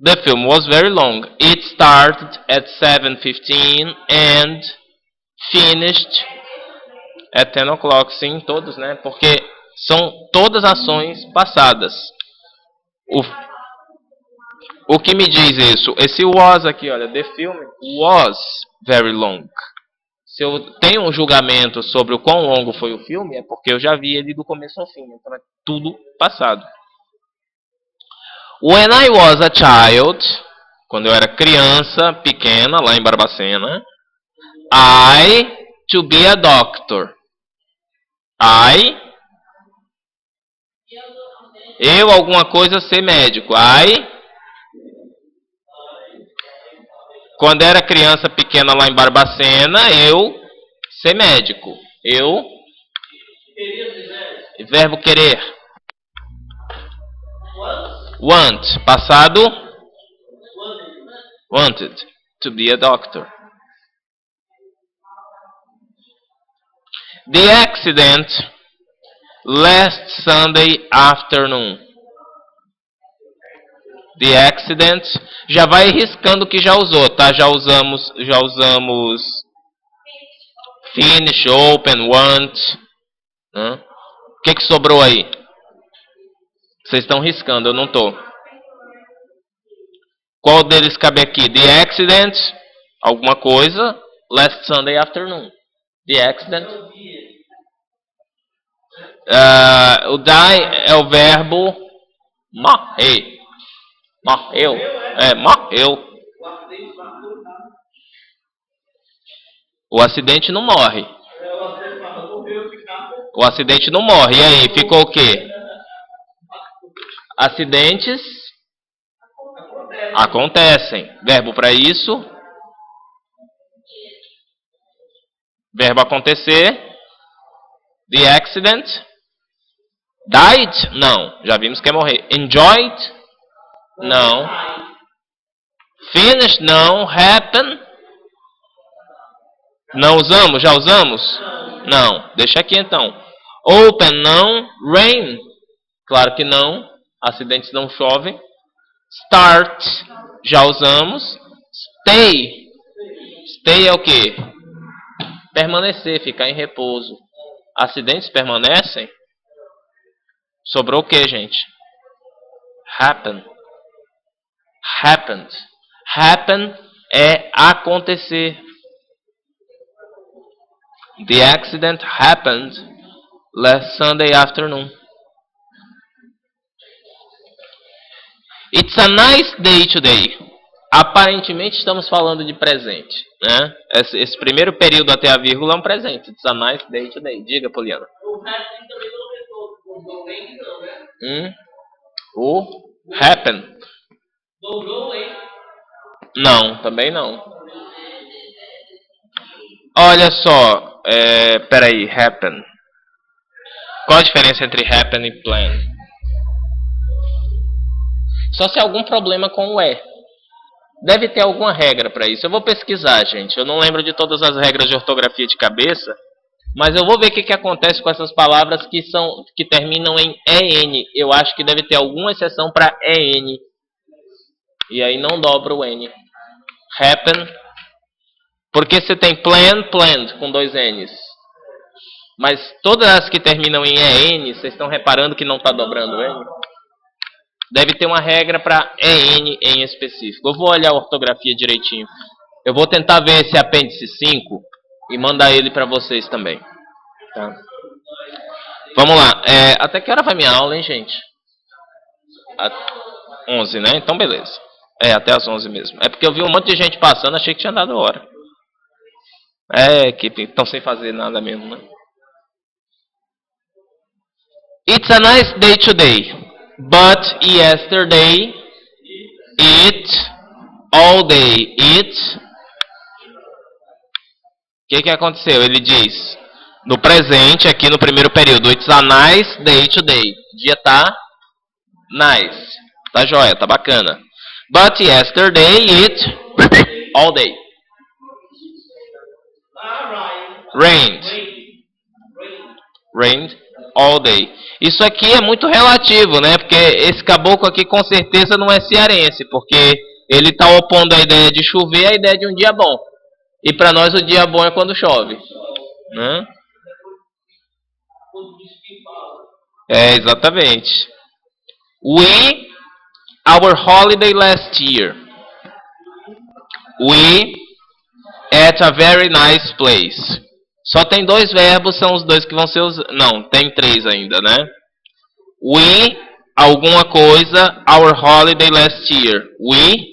The film was very long. It started at 7:15 and finished at 10 o'clock. Sim, todos, né? Porque são todas ações passadas. O que me diz isso? Esse was aqui, olha. The film was very long. Se eu tenho um julgamento sobre o quão longo foi o filme, é porque eu já vi ele do começo ao fim. Então é tudo passado. When I was a child, quando eu era criança, pequena, lá em Barbacena, I to be a doctor. Eu alguma coisa ser médico. Quando era criança pequena lá em Barbacena, eu ser médico. Eu, verbo querer. Want, passado, wanted to be a doctor. The accident last Sunday afternoon. The accident, já vai riscando que já usou, tá? Já usamos finish, open, want. O que sobrou aí? Vocês estão riscando, eu não tô. Qual deles cabe aqui? The accident, alguma coisa, last Sunday afternoon. The accident. O die é o verbo morrer. Morreu. Morreu. O acidente não morre. O acidente não morre. E aí, ficou o quê? Acidentes acontecem. Verbo para isso. Verbo acontecer. The accident. Died? Não. Já vimos que é morrer. Enjoyed? Não. Finished? Não. Happen? Não usamos? Já usamos? Não. Deixa aqui então. Open? Não. Rain? Claro que não. Acidentes não chovem. Start? Já usamos. Stay? Stay é o quê? Permanecer, ficar em repouso. Acidentes permanecem? Sobrou o que, gente? Happen. Happened. Happen é acontecer. The accident happened last Sunday afternoon. It's a nice day today. Aparentemente estamos falando de presente, né? Esse primeiro período até a vírgula é um presente. It's a nice day today. Diga, Poliana. O happen também não resolve. Não, né? O happen. Dobrou, hein? Não, também não. Olha só, peraí, happen. Qual a diferença entre happen e plan? Só se há algum problema com o Deve ter alguma regra para isso. Eu vou pesquisar, gente. Eu não lembro de todas as regras de ortografia de cabeça, mas eu vou ver o que acontece com essas palavras que terminam em EN. Eu acho que deve ter alguma exceção para EN. E aí não dobra o N. Happen. Porque você tem plan, planned, com 2 N's. Mas todas as que terminam em EN, vocês estão reparando que não está dobrando o N? Deve ter uma regra para EN em específico. Eu vou olhar a ortografia direitinho. Eu vou tentar ver esse apêndice 5 e mandar ele para vocês também. Tá? Vamos lá. Até que hora vai minha aula, hein, gente? 11, né? Então, beleza. Até as 11 mesmo. É porque eu vi um monte de gente passando, achei que tinha dado hora. Que estão sem fazer nada mesmo, né? It's a nice day today, but yesterday, all day, O que aconteceu? Ele diz, no presente, aqui no primeiro período, it's a nice day today. O dia tá nice. Tá jóia, tá bacana. But yesterday, all day. Rained all day. Isso aqui é muito relativo, né? Porque esse caboclo aqui com certeza não é cearense, porque ele está opondo a ideia de chover à ideia de um dia bom. E para nós o dia bom é quando chove, né? Exatamente. Our holiday last year. At a very nice place. Só tem dois verbos, são os dois que vão ser usados. Não, tem três ainda, né? We, alguma coisa, our holiday last year. We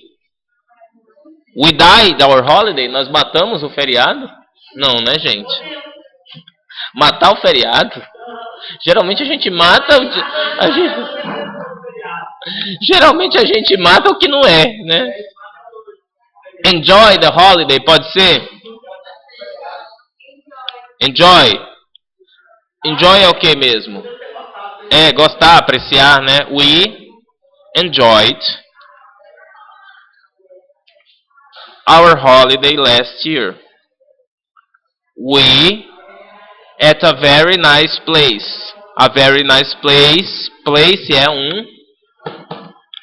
died our holiday. Nós matamos o feriado? Não, né, gente? Matar o feriado? Geralmente a gente mata geralmente a gente mata o que não é, né? Enjoy the holiday, pode ser? Enjoy. Enjoy é o que mesmo? É, gostar, apreciar, né? We enjoyed our holiday last year. We at a very nice place. A very nice place. Place é um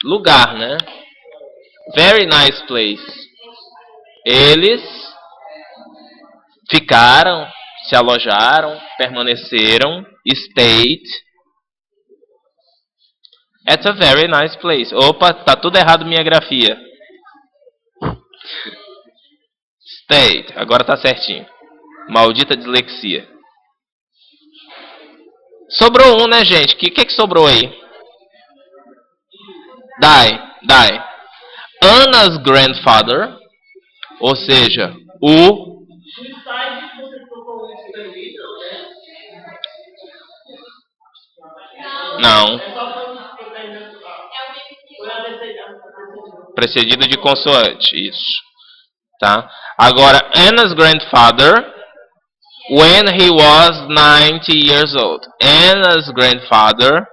lugar, né? Very nice place. Eles ficaram, se alojaram, permaneceram, stayed at a very nice place. Opa, tá tudo errado minha grafia. Stayed, agora tá certinho. Maldita dislexia. Sobrou um, né, gente? O que sobrou aí? Die. Anna's grandfather, ou seja, o... Não. Precedido de consoante, isso. Tá? Agora, Anna's grandfather, when he was 90 years old. Anna's grandfather.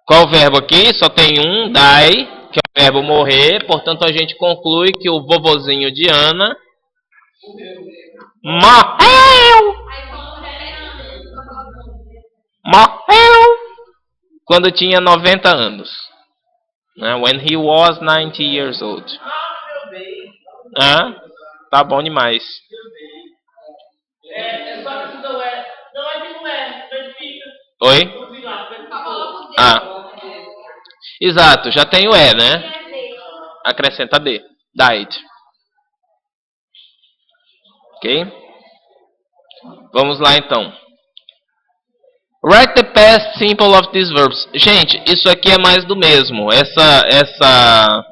Qual o verbo aqui? Só tem um, die, que é o verbo morrer. Portanto, a gente conclui que o vovozinho de Ana morreu quando tinha 90 anos. When he was 90 years old. Tá bom demais. Oi? Exato, já tem o E, né? Acrescenta D. Died. Ok? Vamos lá então. Write the past simple of these verbs. Gente, isso aqui é mais do mesmo. Essa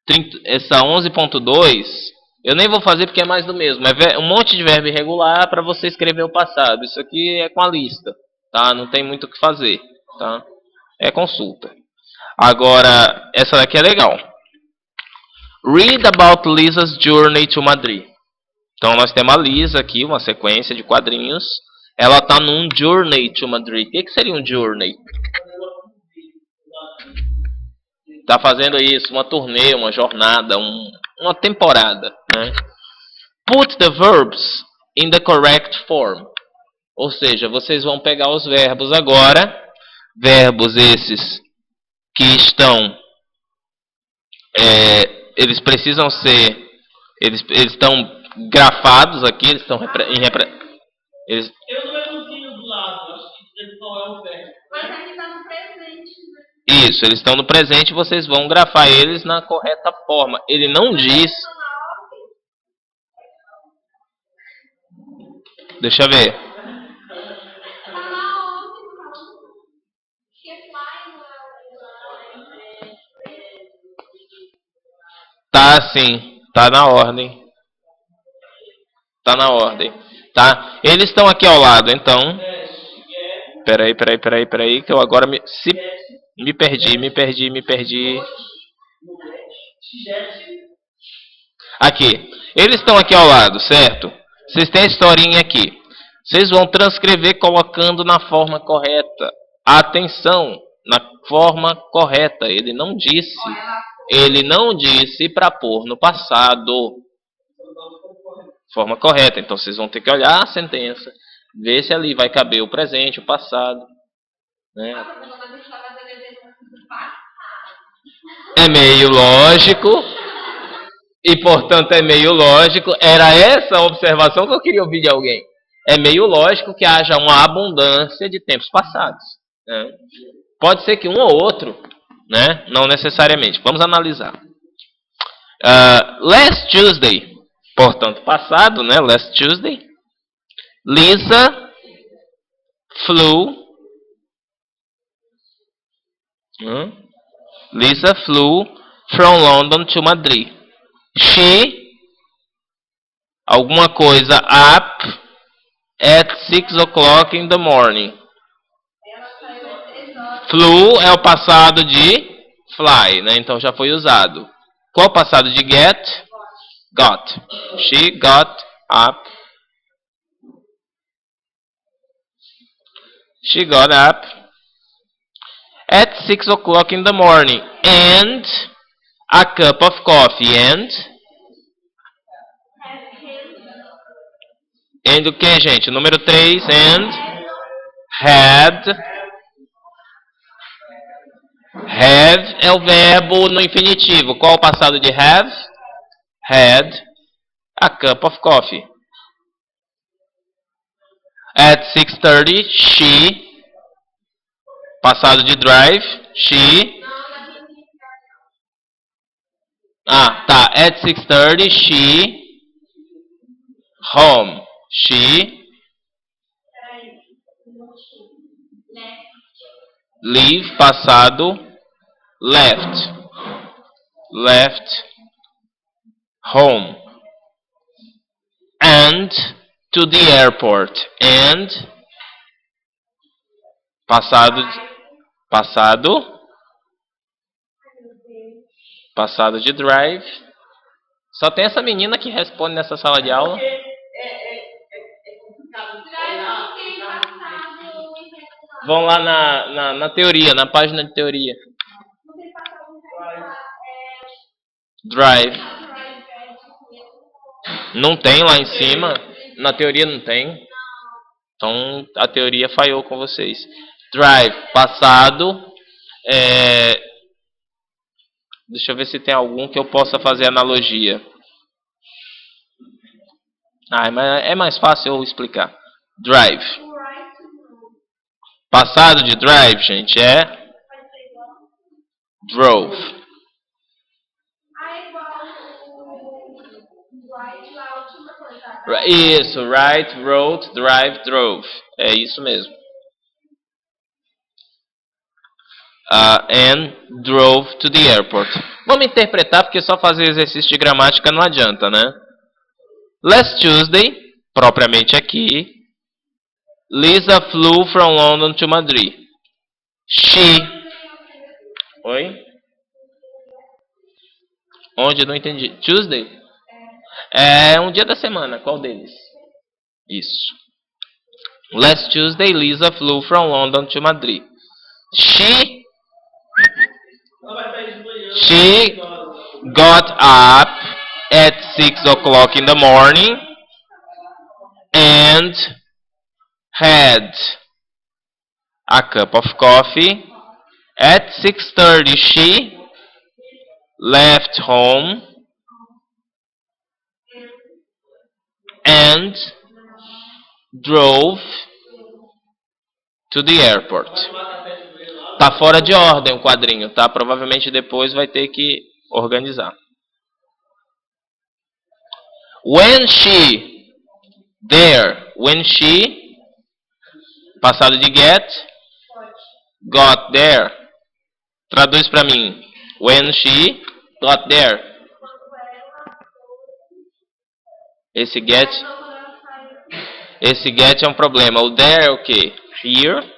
11.2 eu nem vou fazer porque é mais do mesmo. É um monte de verbo irregular para você escrever o passado. Isso aqui é com a lista, tá? Não tem muito o que fazer, tá? É consulta. Agora, essa daqui é legal. Read about Lisa's journey to Madrid. Então nós temos a Lisa aqui, uma sequência de quadrinhos. Ela está num journey to Madrid. O que seria um journey? Está fazendo isso, uma turnê, uma jornada, uma temporada, né? Put the verbs in the correct form. Ou seja, vocês vão pegar os verbos agora. Verbos esses que estão... eles precisam ser... Eles estão grafados aqui, eles estão eles... Eu não menuzinho do lado, acho que não é o verbo. Mas aqui tá no presente. Isso, eles estão no presente, vocês vão grafar eles na correta forma. Ele não diz... Deixa eu ver. Tá sim, tá na ordem. Tá na ordem, tá? Eles estão aqui ao lado, então. Peraí, que eu agora me perdi. Aqui. Eles estão aqui ao lado, certo? Vocês têm a historinha aqui. Vocês vão transcrever colocando na forma correta. Atenção, na forma correta. Ele não disse para pôr no passado. Forma correta. Então vocês vão ter que olhar a sentença, ver se ali vai caber o presente, o passado, né? É meio lógico. E portanto é meio lógico. Era essa a observação que eu queria ouvir de alguém. É meio lógico que haja uma abundância de tempos passados, né? Pode ser que um ou outro né? Não necessariamente. Vamos analisar. Last Tuesday, portanto, passado, né? Last Tuesday, Lisa flew. Lisa flew from London to Madrid. She, alguma coisa, up at 6 o'clock in the morning. Ela saiu às 3 horas. Flew é o passado de fly, né? Então já foi usado. Qual o passado de get? Got. She got up. She got up at 6 o'clock in the morning and a cup of coffee and o que, gente? Número 3 and had. Have é o verbo no infinitivo. Qual o passado de have? Had a cup of coffee. At 6:30, she, passado de drive, she. Tá. At 6:30, she home. She leave, passado, left. Left home. And to the airport. And passado de drive. Só tem essa menina que responde nessa sala de aula. Vão lá na teoria, na página de teoria. Drive. Não tem lá em cima. Na teoria não tem. Então a teoria falhou com vocês. Drive, passado. Deixa eu ver se tem algum que eu possa fazer analogia. Mas é mais fácil eu explicar. Drive. Passado de drive, gente, é drove. Isso, write, wrote, drive, drove. É isso mesmo. And drove to the airport. Vamos interpretar, porque só fazer exercício de gramática não adianta, né? Last Tuesday, propriamente aqui, Lisa flew from London to Madrid. She. Oi? Onde? Não entendi. Tuesday? É um dia da semana. Qual deles? Isso. Last Tuesday, Lisa flew from London to Madrid. She got up at 6 o'clock in the morning and had a cup of coffee. At 6:30, she left home and drove to the airport. Tá fora de ordem o quadrinho, tá? Provavelmente depois vai ter que organizar. When she, passado de get, got there. Traduz pra mim. When she got there. Esse get é um problema. O there é o quê? Here,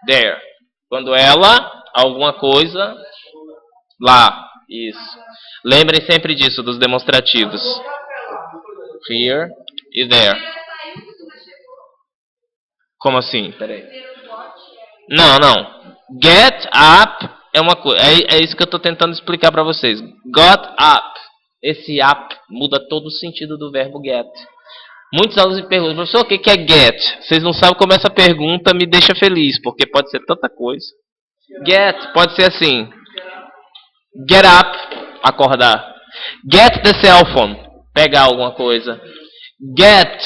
there. Quando ela, alguma coisa, lá. Isso. Lembrem sempre disso, dos demonstrativos. Here e there. Como assim? Peraí. Não. Get up é uma coisa. É isso que eu estou tentando explicar para vocês. Got up. Esse up muda todo o sentido do verbo get. Muitos alunos me perguntam, professor, o que é get? Vocês não sabem como essa pergunta me deixa feliz, porque pode ser tanta coisa. Get pode ser assim. Get up, acordar. Get the cell phone, pegar alguma coisa. Get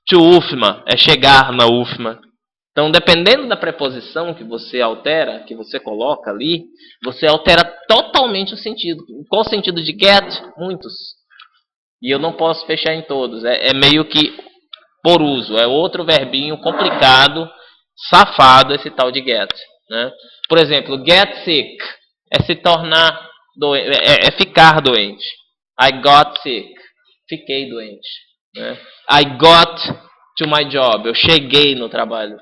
to UFMA, é chegar na UFMA. Então, dependendo da preposição que você altera, que você coloca ali, você altera totalmente o sentido. Qual o sentido de get? Muitos. E eu não posso fechar em todos. É meio que por uso. É outro verbinho complicado, safado, esse tal de get. Né? Por exemplo, get sick é se tornar doente, é ficar doente. I got sick. Fiquei doente. Né? I got to my job. Eu cheguei no trabalho.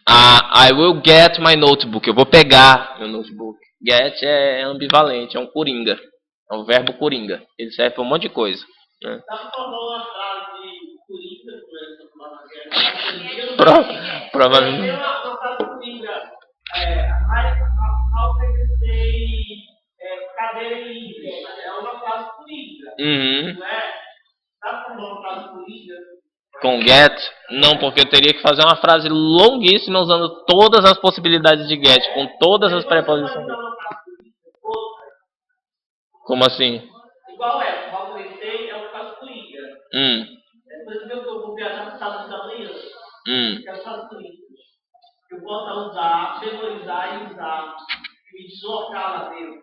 I will get my notebook. Eu vou pegar meu notebook. Get é ambivalente, é um coringa. É um verbo coringa. Ele serve para um monte de coisa. Né? Dá pra falar uma frase coringa com essa palavra? Provavelmente. Tem uma frase coringa. How can you say cadeira livre? É uma frase coringa. Uhum. Não é? Dá pra falar uma frase coringa? Com get? Não, porque eu teria que fazer uma frase longuíssima usando todas as possibilidades de get, com todas as preposições. Como assim? Igual essa, mal conhecei é uma frase coringa. Por exemplo, eu vou viajar para os Estados Unidos amanhã. Que é uma frase coringa. Eu posso usar, memorizar e usar. E me deslocar lá dentro.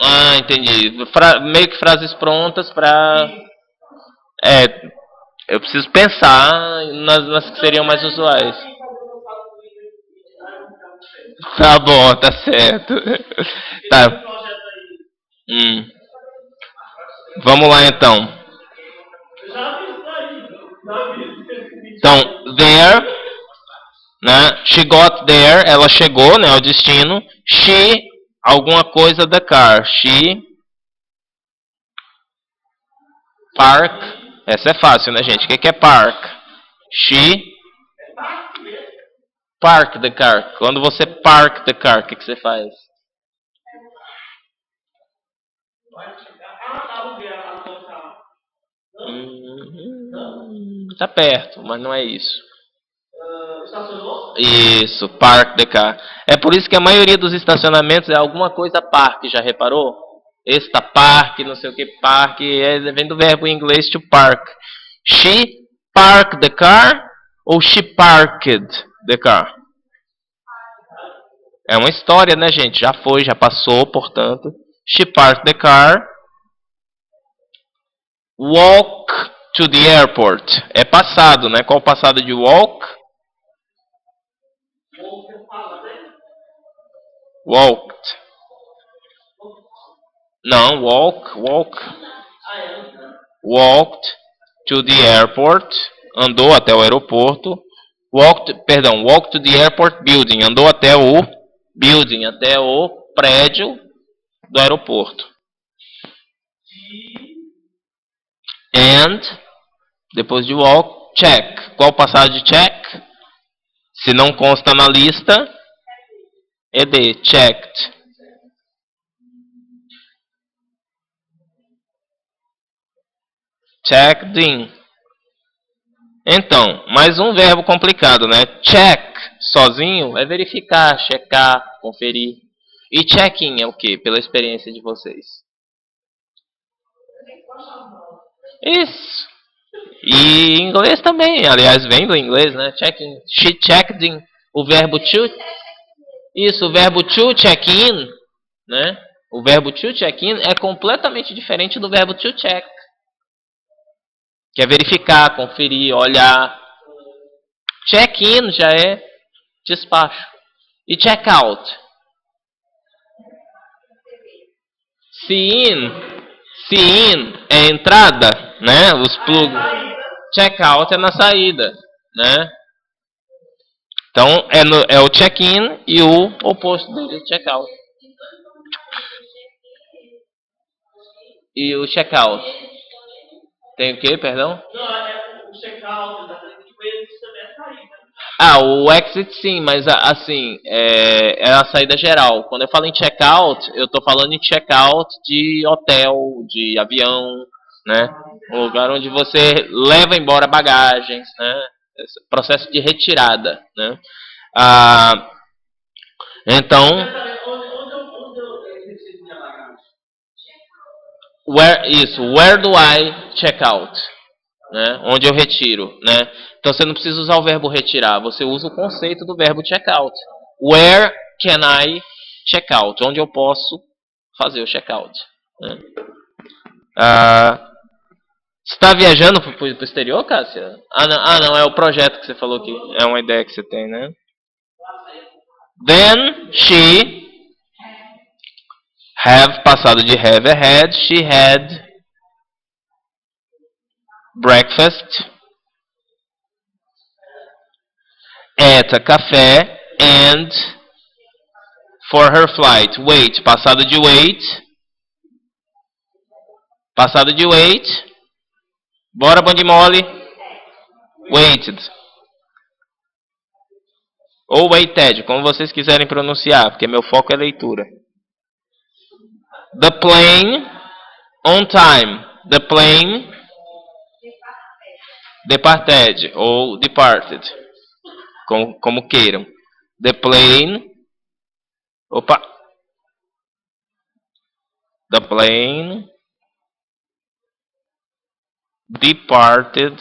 Ah, entendi. Meio que frases prontas para... eu preciso pensar nas que seriam mais usuais. Tá bom, tá certo. Tá. Vamos lá então. Então, there, né? She got there, ela chegou, né, ao destino. She, alguma coisa da car. She park. Essa é fácil, né, gente? O que é park? She park the car. Quando você park the car, o que você faz? Tá perto, mas não é isso. Isso, park the car. É por isso que a maioria dos estacionamentos é alguma coisa park, já reparou? Esta park, não sei o que park, vem do verbo em inglês to park. She parked the car ou she parked the car? É uma história, né, gente? Já foi, já passou, portanto. She parked the car. Walk to the airport. É passado, né? Qual o passado de walk? Walked. Não, walk. Walked to the airport. Andou até o aeroporto. Walk to the airport building. Andou até o building, até o prédio do aeroporto. And, depois de walk, check. Qual o passado de check? Se não consta na lista, ED, checked. Checked in. Então, mais um verbo complicado, né? Check, sozinho, é verificar, checar, conferir. E check-in é o quê? Pela experiência de vocês. Isso. E em inglês também, aliás, vem do inglês, né? Check-in. She checked in. O verbo to... Isso, o verbo to check-in, né? O verbo to check-in é completamente diferente do verbo to check. Que é verificar, conferir, olhar. Check-in já é despacho. E check-out? Se in é entrada, né? Os plugs. Check-out é na saída, né? Então é o check-in e o oposto dele, check-out. E o check-out? Tem o quê, perdão? Não, é o check-out, exatamente. Isso também é saída. O exit sim, mas assim, é a saída geral. Quando eu falo em check-out, eu estou falando em check-out de hotel, de avião, né? Um lugar onde você leva embora bagagens, né? Esse processo de retirada, né? Então... Onde eu retiro minha bagagem? Where do I check out? né? Onde eu retiro, né? Então você não precisa usar o verbo retirar, você usa o conceito do verbo check out. Where can I check out? Onde eu posso fazer o check out, né? Você está viajando para o exterior, Cássia? Não, é o projeto que você falou que é uma ideia que você tem, né? Then she have, passado de have é had, she had breakfast at a café and for her flight. Wait, passado de wait. Passado de wait. Bora, bom de mole. Waited. Ou waited, como vocês quiserem pronunciar, porque meu foco é leitura. The plane on time. The plane departed ou departed, como queiram. The plane. Opa. The plane departed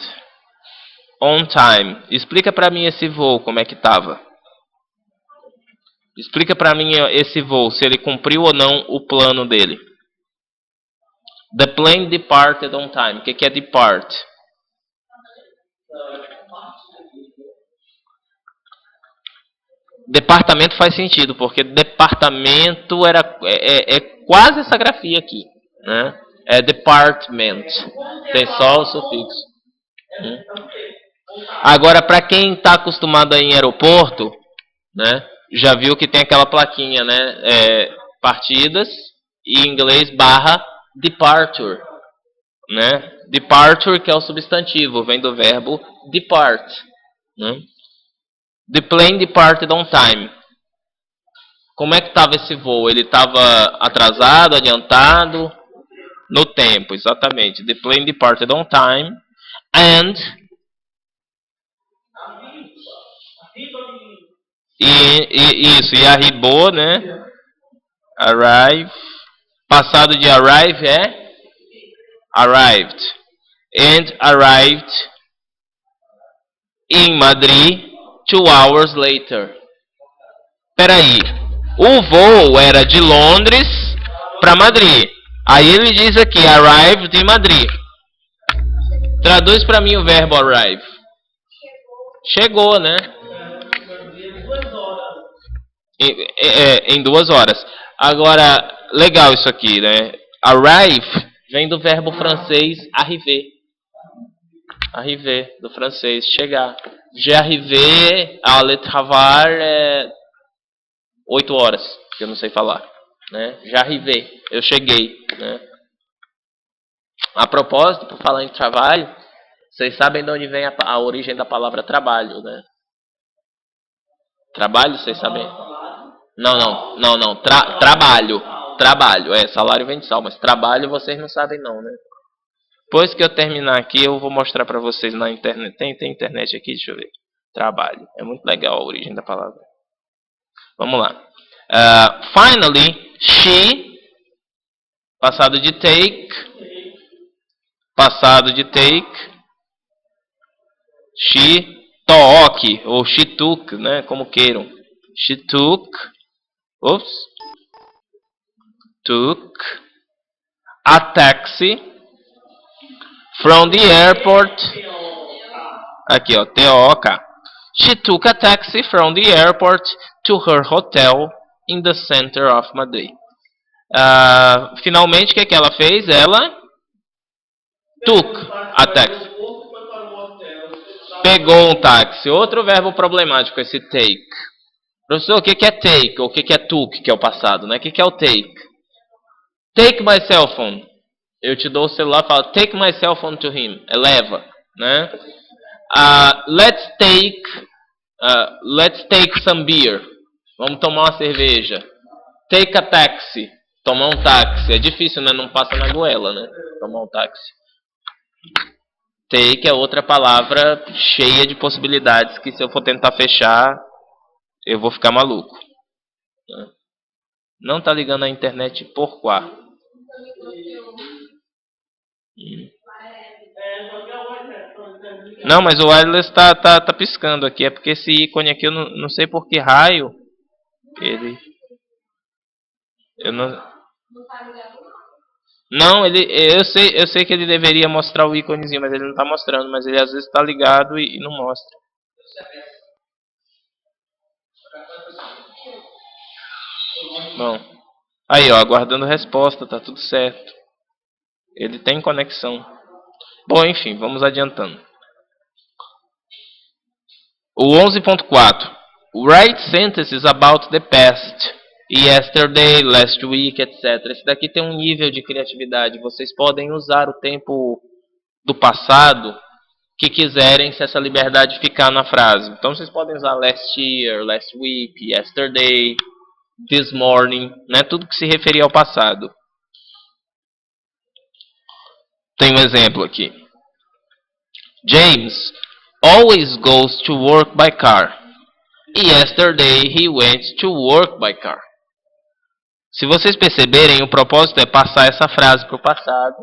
on time. Explica pra mim esse voo, como é que tava. Explica pra mim esse voo, se ele cumpriu ou não o plano dele. The plane departed on time. O que é depart? Departamento faz sentido, porque departamento é quase essa grafia aqui, né? É department. Tem só o sufixo. Agora, para quem está acostumado a ir em aeroporto, né? Já viu que tem aquela plaquinha, né? Partidas e em inglês barra departure, né? Departure, que é o substantivo, vem do verbo depart, né? The plane departed on time. Como é que estava esse voo? Ele estava atrasado, adiantado? No tempo, exatamente. The plane departed on time. And e arribou, né? Arrive. Passado de arrive é arrived. And arrived in Madrid 2 hours later. Peraí, o voo era de Londres para Madrid. Aí ele diz aqui, arrived in Madrid. Traduz para mim o verbo arrive. Chegou, né? Em 2 horas. Agora, legal isso aqui, né? Arrive vem do verbo francês arriver. Arriver, do francês, chegar. J'arrivé à le travail 8 horas, que eu não sei falar, né? J'arrivé, eu cheguei, né? A propósito, por falar em trabalho, vocês sabem de onde vem a origem da palavra trabalho, né? Trabalho, vocês sabem? Não. Trabalho. Trabalho, salário mensal, mas trabalho vocês não sabem não, né? Depois que eu terminar aqui, eu vou mostrar pra vocês na internet. Tem internet aqui, deixa eu ver. Trabalho. É muito legal a origem da palavra. Vamos lá. Finally, she, passado de take, she took, ou she took, né, como queiram. She took a taxi from the airport. Aqui, ó, T-O-O-K. She took a taxi from the airport to her hotel in the center of Madrid. Finalmente, o que ela fez? Ela took a taxi. Pegou um táxi. Outro verbo problemático, esse take. Professor, o que é take? Ou o que é took, que é o passado, né? O que é o take? Take my cell phone. Eu te dou o celular e falo, take my cell phone to him. Leva, né? Let's take some beer. Vamos tomar uma cerveja. Take a taxi. Tomar um táxi. É difícil, né? Não passa na goela, né? Tomar um táxi. Take é outra palavra cheia de possibilidades que se eu for tentar fechar, eu vou ficar maluco. Não tá ligando a internet por quá? Não, mas o wireless tá piscando aqui. É porque esse ícone aqui, eu não sei por que raio. Ele. Eu não. Não tá ligado, não. Não, eu sei que ele deveria mostrar o íconezinho, mas ele não tá mostrando. Mas ele às vezes tá ligado e não mostra. Bom. Aí, ó, aguardando resposta, tá tudo certo. Ele tem conexão. Bom, enfim, vamos adiantando. O 11.4. Write sentences about the past. Yesterday, last week, etc. Esse daqui tem um nível de criatividade. Vocês podem usar o tempo do passado que quiserem, se essa liberdade ficar na frase. Então vocês podem usar last year, last week, yesterday, this morning, né? Tudo que se referir ao passado. Tem um exemplo aqui. James always goes to work by car. Yesterday he went to work by car. Se vocês perceberem, o propósito é passar essa frase para o passado,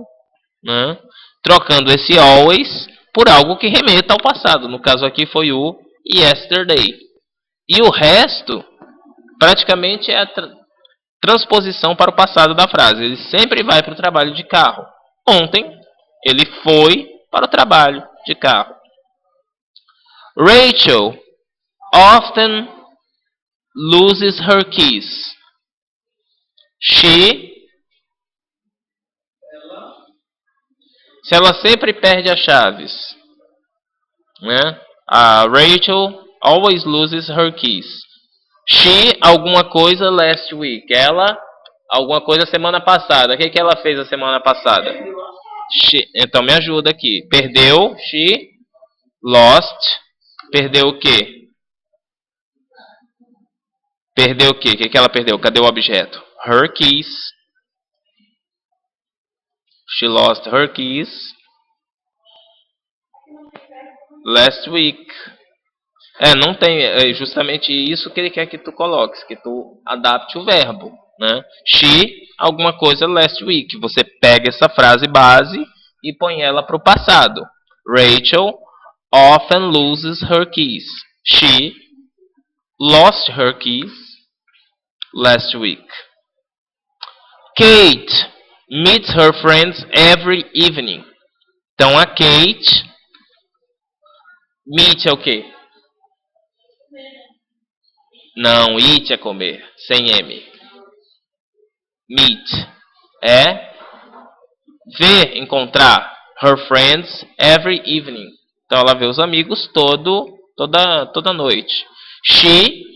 né? Trocando esse always por algo que remeta ao passado. No caso aqui foi o yesterday. E o resto, praticamente, é a transposição para o passado da frase. Ele sempre vai para o trabalho de carro. Ontem, ele foi para o trabalho de carro. Rachel often loses her keys. Se ela sempre perde as chaves, né? A Rachel always loses her keys. She, alguma coisa last week. Ela, alguma coisa semana passada. O que ela fez a semana passada? She, então me ajuda aqui. Perdeu, she, lost. Perdeu o quê? Perdeu o quê? O que ela perdeu? Cadê o objeto? Her keys. She lost her keys last week. Não tem, é justamente isso que ele quer que tu coloques, que tu adapte o verbo, né? She, alguma coisa last week. Você pega essa frase base e põe ela para o passado. Rachel often loses her keys. She lost her keys last week. Kate meets her friends every evening. Então a Kate meet é o quê? Não, eat é comer, sem M. Meet é ver, encontrar. Her friends every evening. Então ela vê os amigos toda noite. She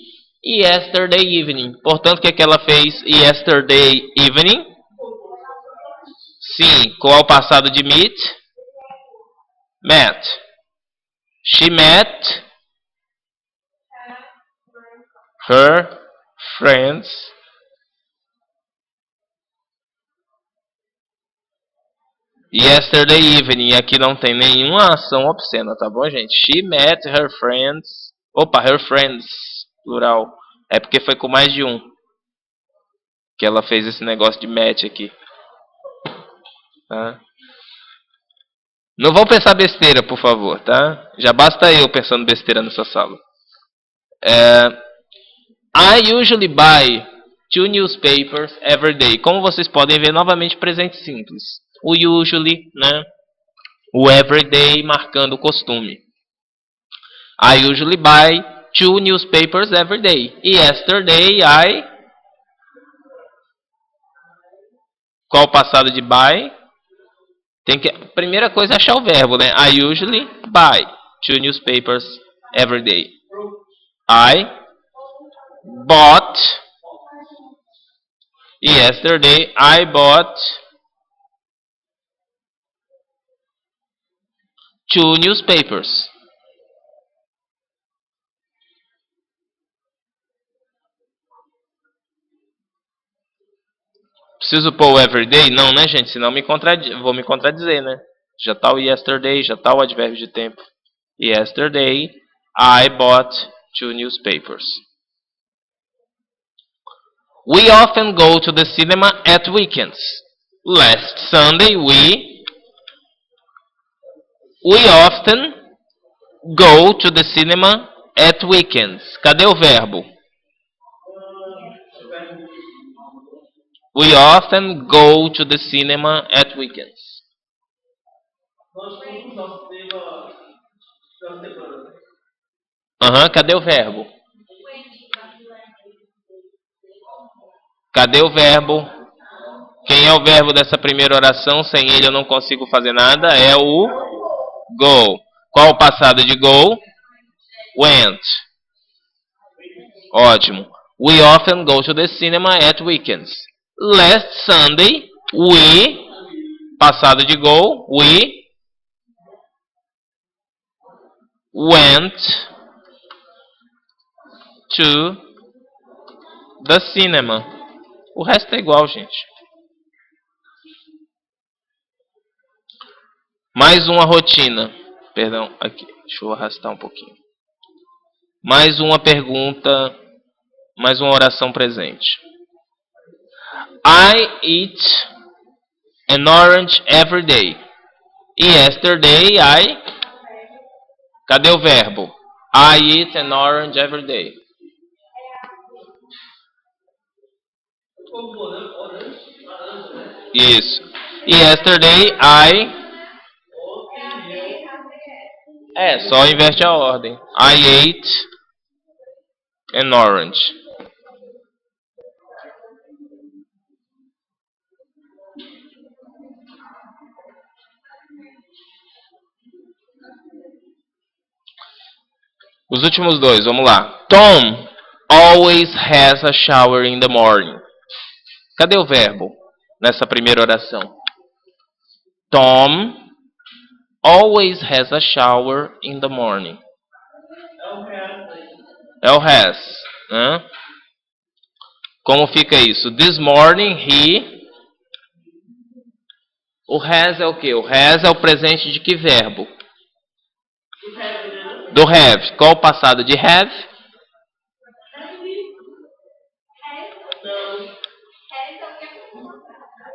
yesterday evening. Portanto, o que ela fez yesterday evening? Sim, qual é o passado de meet? Met. She met her friends yesterday evening. Aqui não tem nenhuma ação obscena, tá bom, gente? She met her friends. Opa, her friends, plural. É porque foi com mais de um que ela fez esse negócio de match aqui. Tá? Não vão pensar besteira, por favor, tá? Já basta eu pensando besteira nessa sala. I usually buy 2 newspapers every day. Como vocês podem ver, novamente presente simples. O usually, né? O everyday marcando o costume. I usually buy 2 newspapers every day. Yesterday I... Qual o passado de buy? Primeira coisa é achar o verbo, né? I usually buy 2 newspapers every day. I bought. Yesterday I bought 2 newspapers. Preciso pôr o everyday? Não, né, gente? Senão vou me contradizer, né? Já tá o yesterday, já tá o advérbio de tempo. Yesterday, I bought 2 newspapers. We often go to the cinema at weekends. Last Sunday we often go to the cinema at weekends. Cadê o verbo? We often go to the cinema at weekends. Nós temos nosso tema da semana. Cadê o verbo? Cadê o verbo? Quem é o verbo dessa primeira oração? Sem ele eu não consigo fazer nada. É o go. Qual o passado de go? Went. Ótimo. We often go to the cinema at weekends. Last Sunday, we, passado de go, we went to the cinema. O resto é igual, gente. Mais uma rotina. Perdão, aqui. Deixa eu arrastar um pouquinho. Mais uma pergunta. Mais uma oração presente. I eat an orange every day. Yesterday I... Cadê o verbo? I eat an orange every day. Isso. Yesterday I... só inverte a ordem. I ate an orange. Os últimos dois, vamos lá. Tom always has a shower in the morning. Cadê o verbo nessa primeira oração? Tom always has a shower in the morning. É o has. Né? Como fica isso? This morning he... O has é o quê? O has é o presente de que verbo? Do have. Qual o passado de have?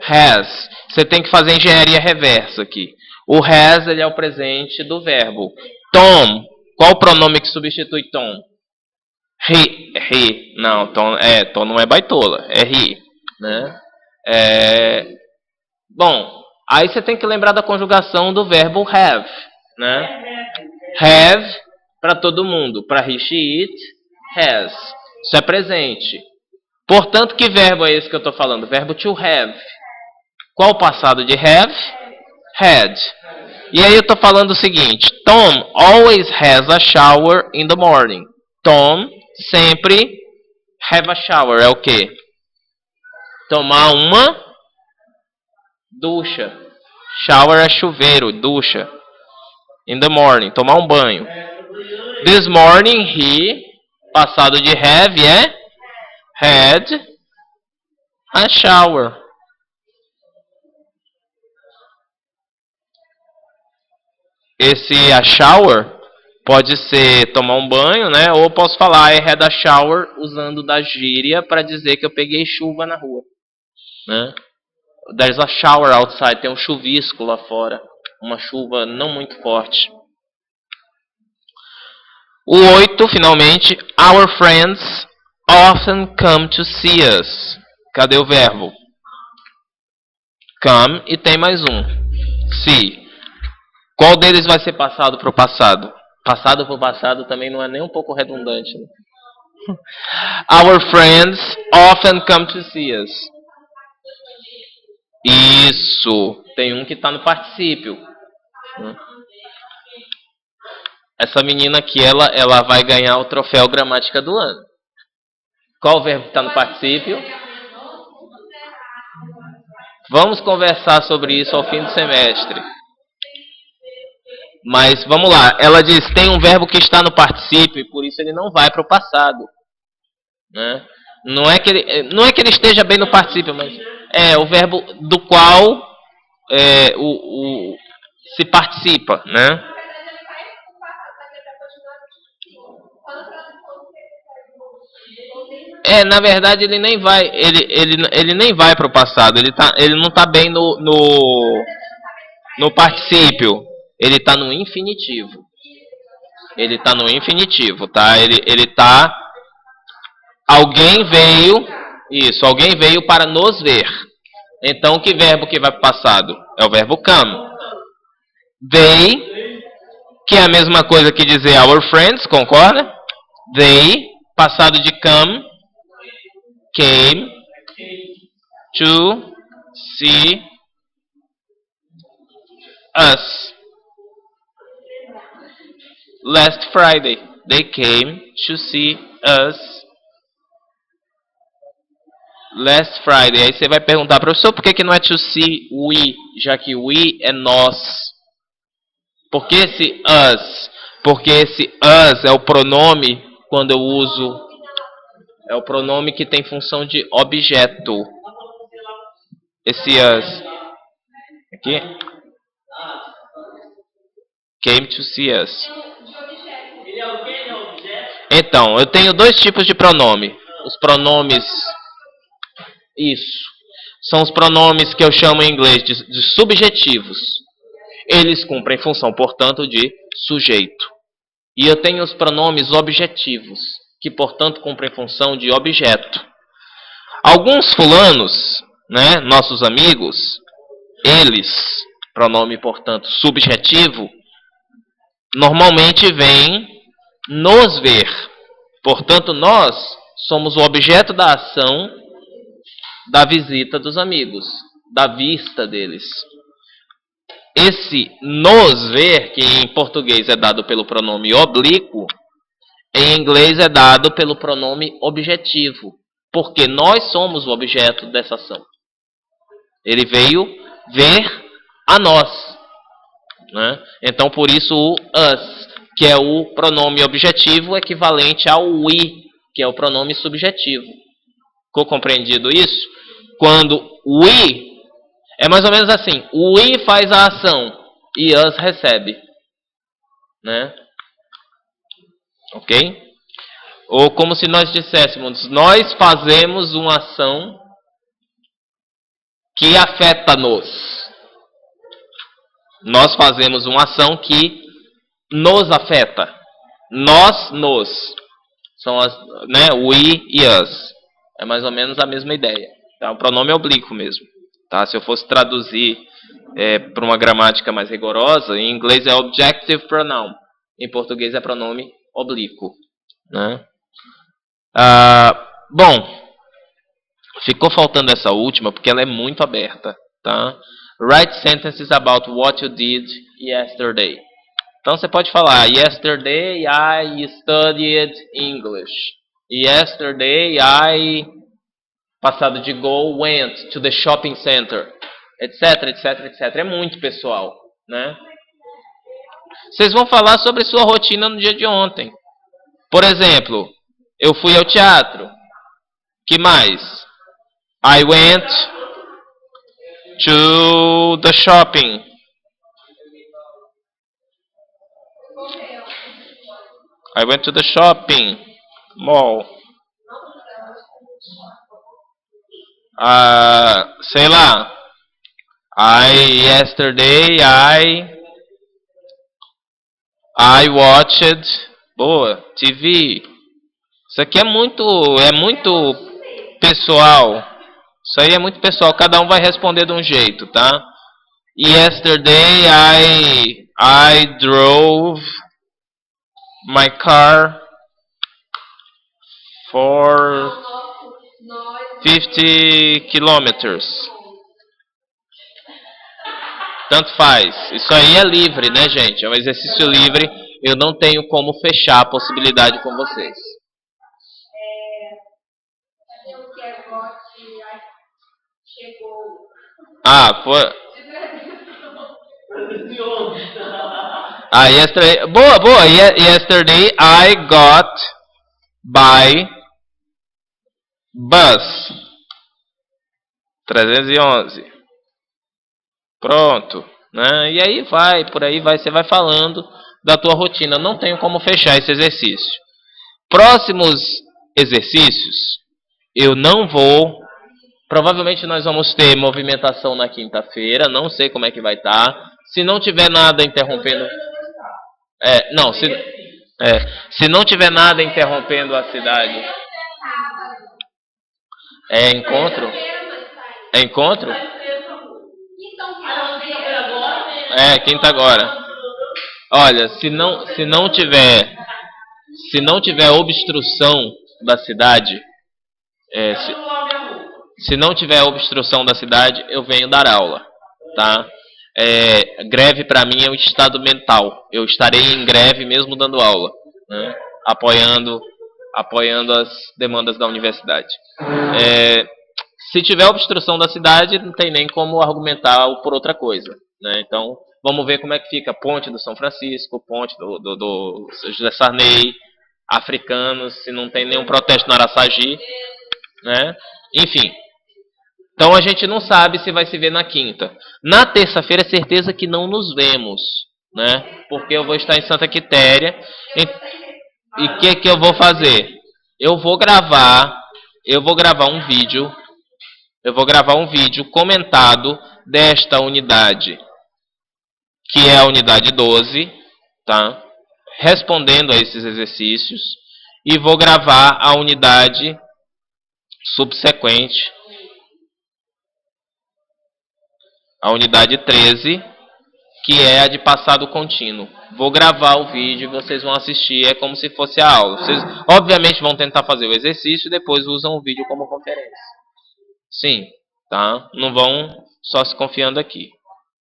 Has. Você tem que fazer engenharia reversa aqui. O has ele é o presente do verbo. Tom. Qual o pronome que substitui Tom? He. Não, Tom não é baitola. É he. Né? Bom, aí você tem que lembrar da conjugação do verbo have. Né? Have para todo mundo. Para he, she, it, has. Isso é presente. Portanto, que verbo é esse que eu estou falando? Verbo to have. Qual o passado de have? Had. E aí eu estou falando o seguinte. Tom always has a shower in the morning. Tom sempre have a shower. É o quê? Tomar uma ducha. Shower é chuveiro, ducha. In the morning, tomar um banho. This morning he, passado de have é had a shower. Esse a shower pode ser tomar um banho, né? Ou posso falar I had a shower usando da gíria para dizer que eu peguei chuva na rua, né? There's a shower outside, tem um chuvisco lá fora, uma chuva não muito forte. O 8, finalmente, our friends often come to see us. Cadê o verbo? Come e tem mais um. See. Qual deles vai ser passado para o passado? Passado para o passado também não é nem um pouco redundante. Né? Our friends often come to see us. Isso. Tem um que está no particípio. Essa menina aqui, ela vai ganhar o troféu gramática do ano. Qual o verbo que está no particípio? Vamos conversar sobre isso ao fim do semestre. Mas vamos lá. Ela diz, tem um verbo que está no particípio e por isso ele não vai para o passado. Né? Não é que ele esteja bem no particípio, mas é o verbo do qual se participa, né? Na verdade ele nem vai, ele nem vai para o passado, ele não está bem no particípio, ele está no infinitivo. Ele está no infinitivo, tá? Ele tá... Alguém veio... Isso, alguém veio para nos ver. Então, que verbo que vai para o passado? É o verbo come. They, que é a mesma coisa que dizer our friends, concorda? They, passado de come, came to see us. Last Friday, they came to see us. Last Friday. Aí você vai perguntar, professor, por que não é to see we, já que we é nós? Por que esse us? Porque esse us é o pronome, quando eu uso, é o pronome que tem função de objeto. Esse us. Aqui. Came to see us. Então, eu tenho dois tipos de pronome. Os pronomes... Isso. São os pronomes que eu chamo em inglês de subjetivos. Eles cumprem função, portanto, de sujeito. E eu tenho os pronomes objetivos, que, portanto, cumprem função de objeto. Alguns fulanos, né, nossos amigos, eles, pronome, portanto, subjetivo, normalmente vêm nos ver. Portanto, nós somos o objeto da ação da visita dos amigos, da vista deles. Esse nos ver, que em português é dado pelo pronome oblíquo, em inglês é dado pelo pronome objetivo, porque nós somos o objeto dessa ação. Ele veio ver a nós, né? Então, por isso, o us, que é o pronome objetivo, equivalente ao we, que é o pronome subjetivo. Ficou compreendido isso? Quando we, é mais ou menos assim, we faz a ação e us recebe, né? Ok? Ou como se nós disséssemos, nós fazemos uma ação que afeta-nos. Nós fazemos uma ação que nos afeta. Nós, nos. São as, né, we e us. É mais ou menos a mesma ideia. Tá? O pronome é oblíquo mesmo. Tá? Se eu fosse traduzir para uma gramática mais rigorosa, em inglês é objective pronoun. Em português é pronome oblíquo. Né? Bom, ficou faltando essa última porque ela é muito aberta. Tá? Write sentences about what you did yesterday. Então você pode falar, yesterday I studied English. Yesterday I, passado de go, went to the shopping center. Etc, etc, etc. É muito pessoal, né? Vocês vão falar sobre sua rotina no dia de ontem. Por exemplo, eu fui ao teatro. Que mais? I went to the shopping. I went to the shopping mall. Sei lá. Yesterday I watched TV. Isso aqui é muito pessoal. Isso aí é muito pessoal. Cada um vai responder de um jeito, tá? Yesterday I drove my car for 50 kilometers. Tanto faz. Isso aí é livre, né, gente? É um exercício livre. Eu não tenho como fechar a possibilidade com vocês. Foi. Yesterday. Boa. Yesterday I got by bus 311. Pronto, né? E aí por aí vai, você vai falando da tua rotina. Não tenho como fechar esse exercício. Próximos exercícios, eu não vou. Provavelmente nós vamos ter movimentação na quinta-feira. Não sei como é que vai estar. Se não tiver nada interrompendo. Se não tiver nada interrompendo a cidade. É encontro? É encontro? É, quinta agora. Olha, se não tiver obstrução da cidade, se não tiver obstrução da cidade, eu venho dar aula, tá? Greve para mim é um estado mental. Eu estarei em greve mesmo dando aula, né? apoiando as demandas da universidade. Se tiver obstrução da cidade, não tem nem como argumentar por outra coisa, né? Então, vamos ver como é que fica a ponte do São Francisco, ponte do José Sarney, africanos, se não tem nenhum protesto no Araçagi, né? Enfim. Então a gente não sabe se vai se ver na quinta. Na terça-feira é certeza que não nos vemos, né? Porque eu vou estar em Santa Quitéria. E o que eu vou fazer? Eu vou gravar um vídeo. Eu vou gravar um vídeo comentado desta unidade, que é a unidade 12, tá? Respondendo a esses exercícios. E vou gravar a unidade subsequente, a unidade 13, que é a de passado contínuo. Vou gravar o vídeo e vocês vão assistir, é como se fosse a aula. Vocês, obviamente, vão tentar fazer o exercício e depois usam o vídeo como conferência. Sim, tá? Não vão só se confiando aqui,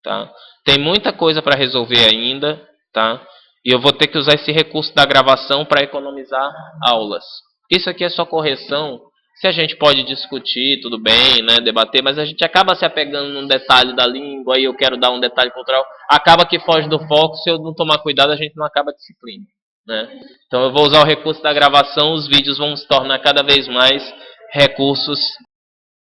tá? Tem muita coisa para resolver ainda, tá? E eu vou ter que usar esse recurso da gravação para economizar aulas. Isso aqui é só correção. Se a gente pode discutir, tudo bem, né, debater, mas a gente acaba se apegando num detalhe da língua, aí eu quero dar um detalhe cultural, acaba que foge do foco, se eu não tomar cuidado a gente não acaba a disciplina, né? Então eu vou usar o recurso da gravação, os vídeos vão se tornar cada vez mais recursos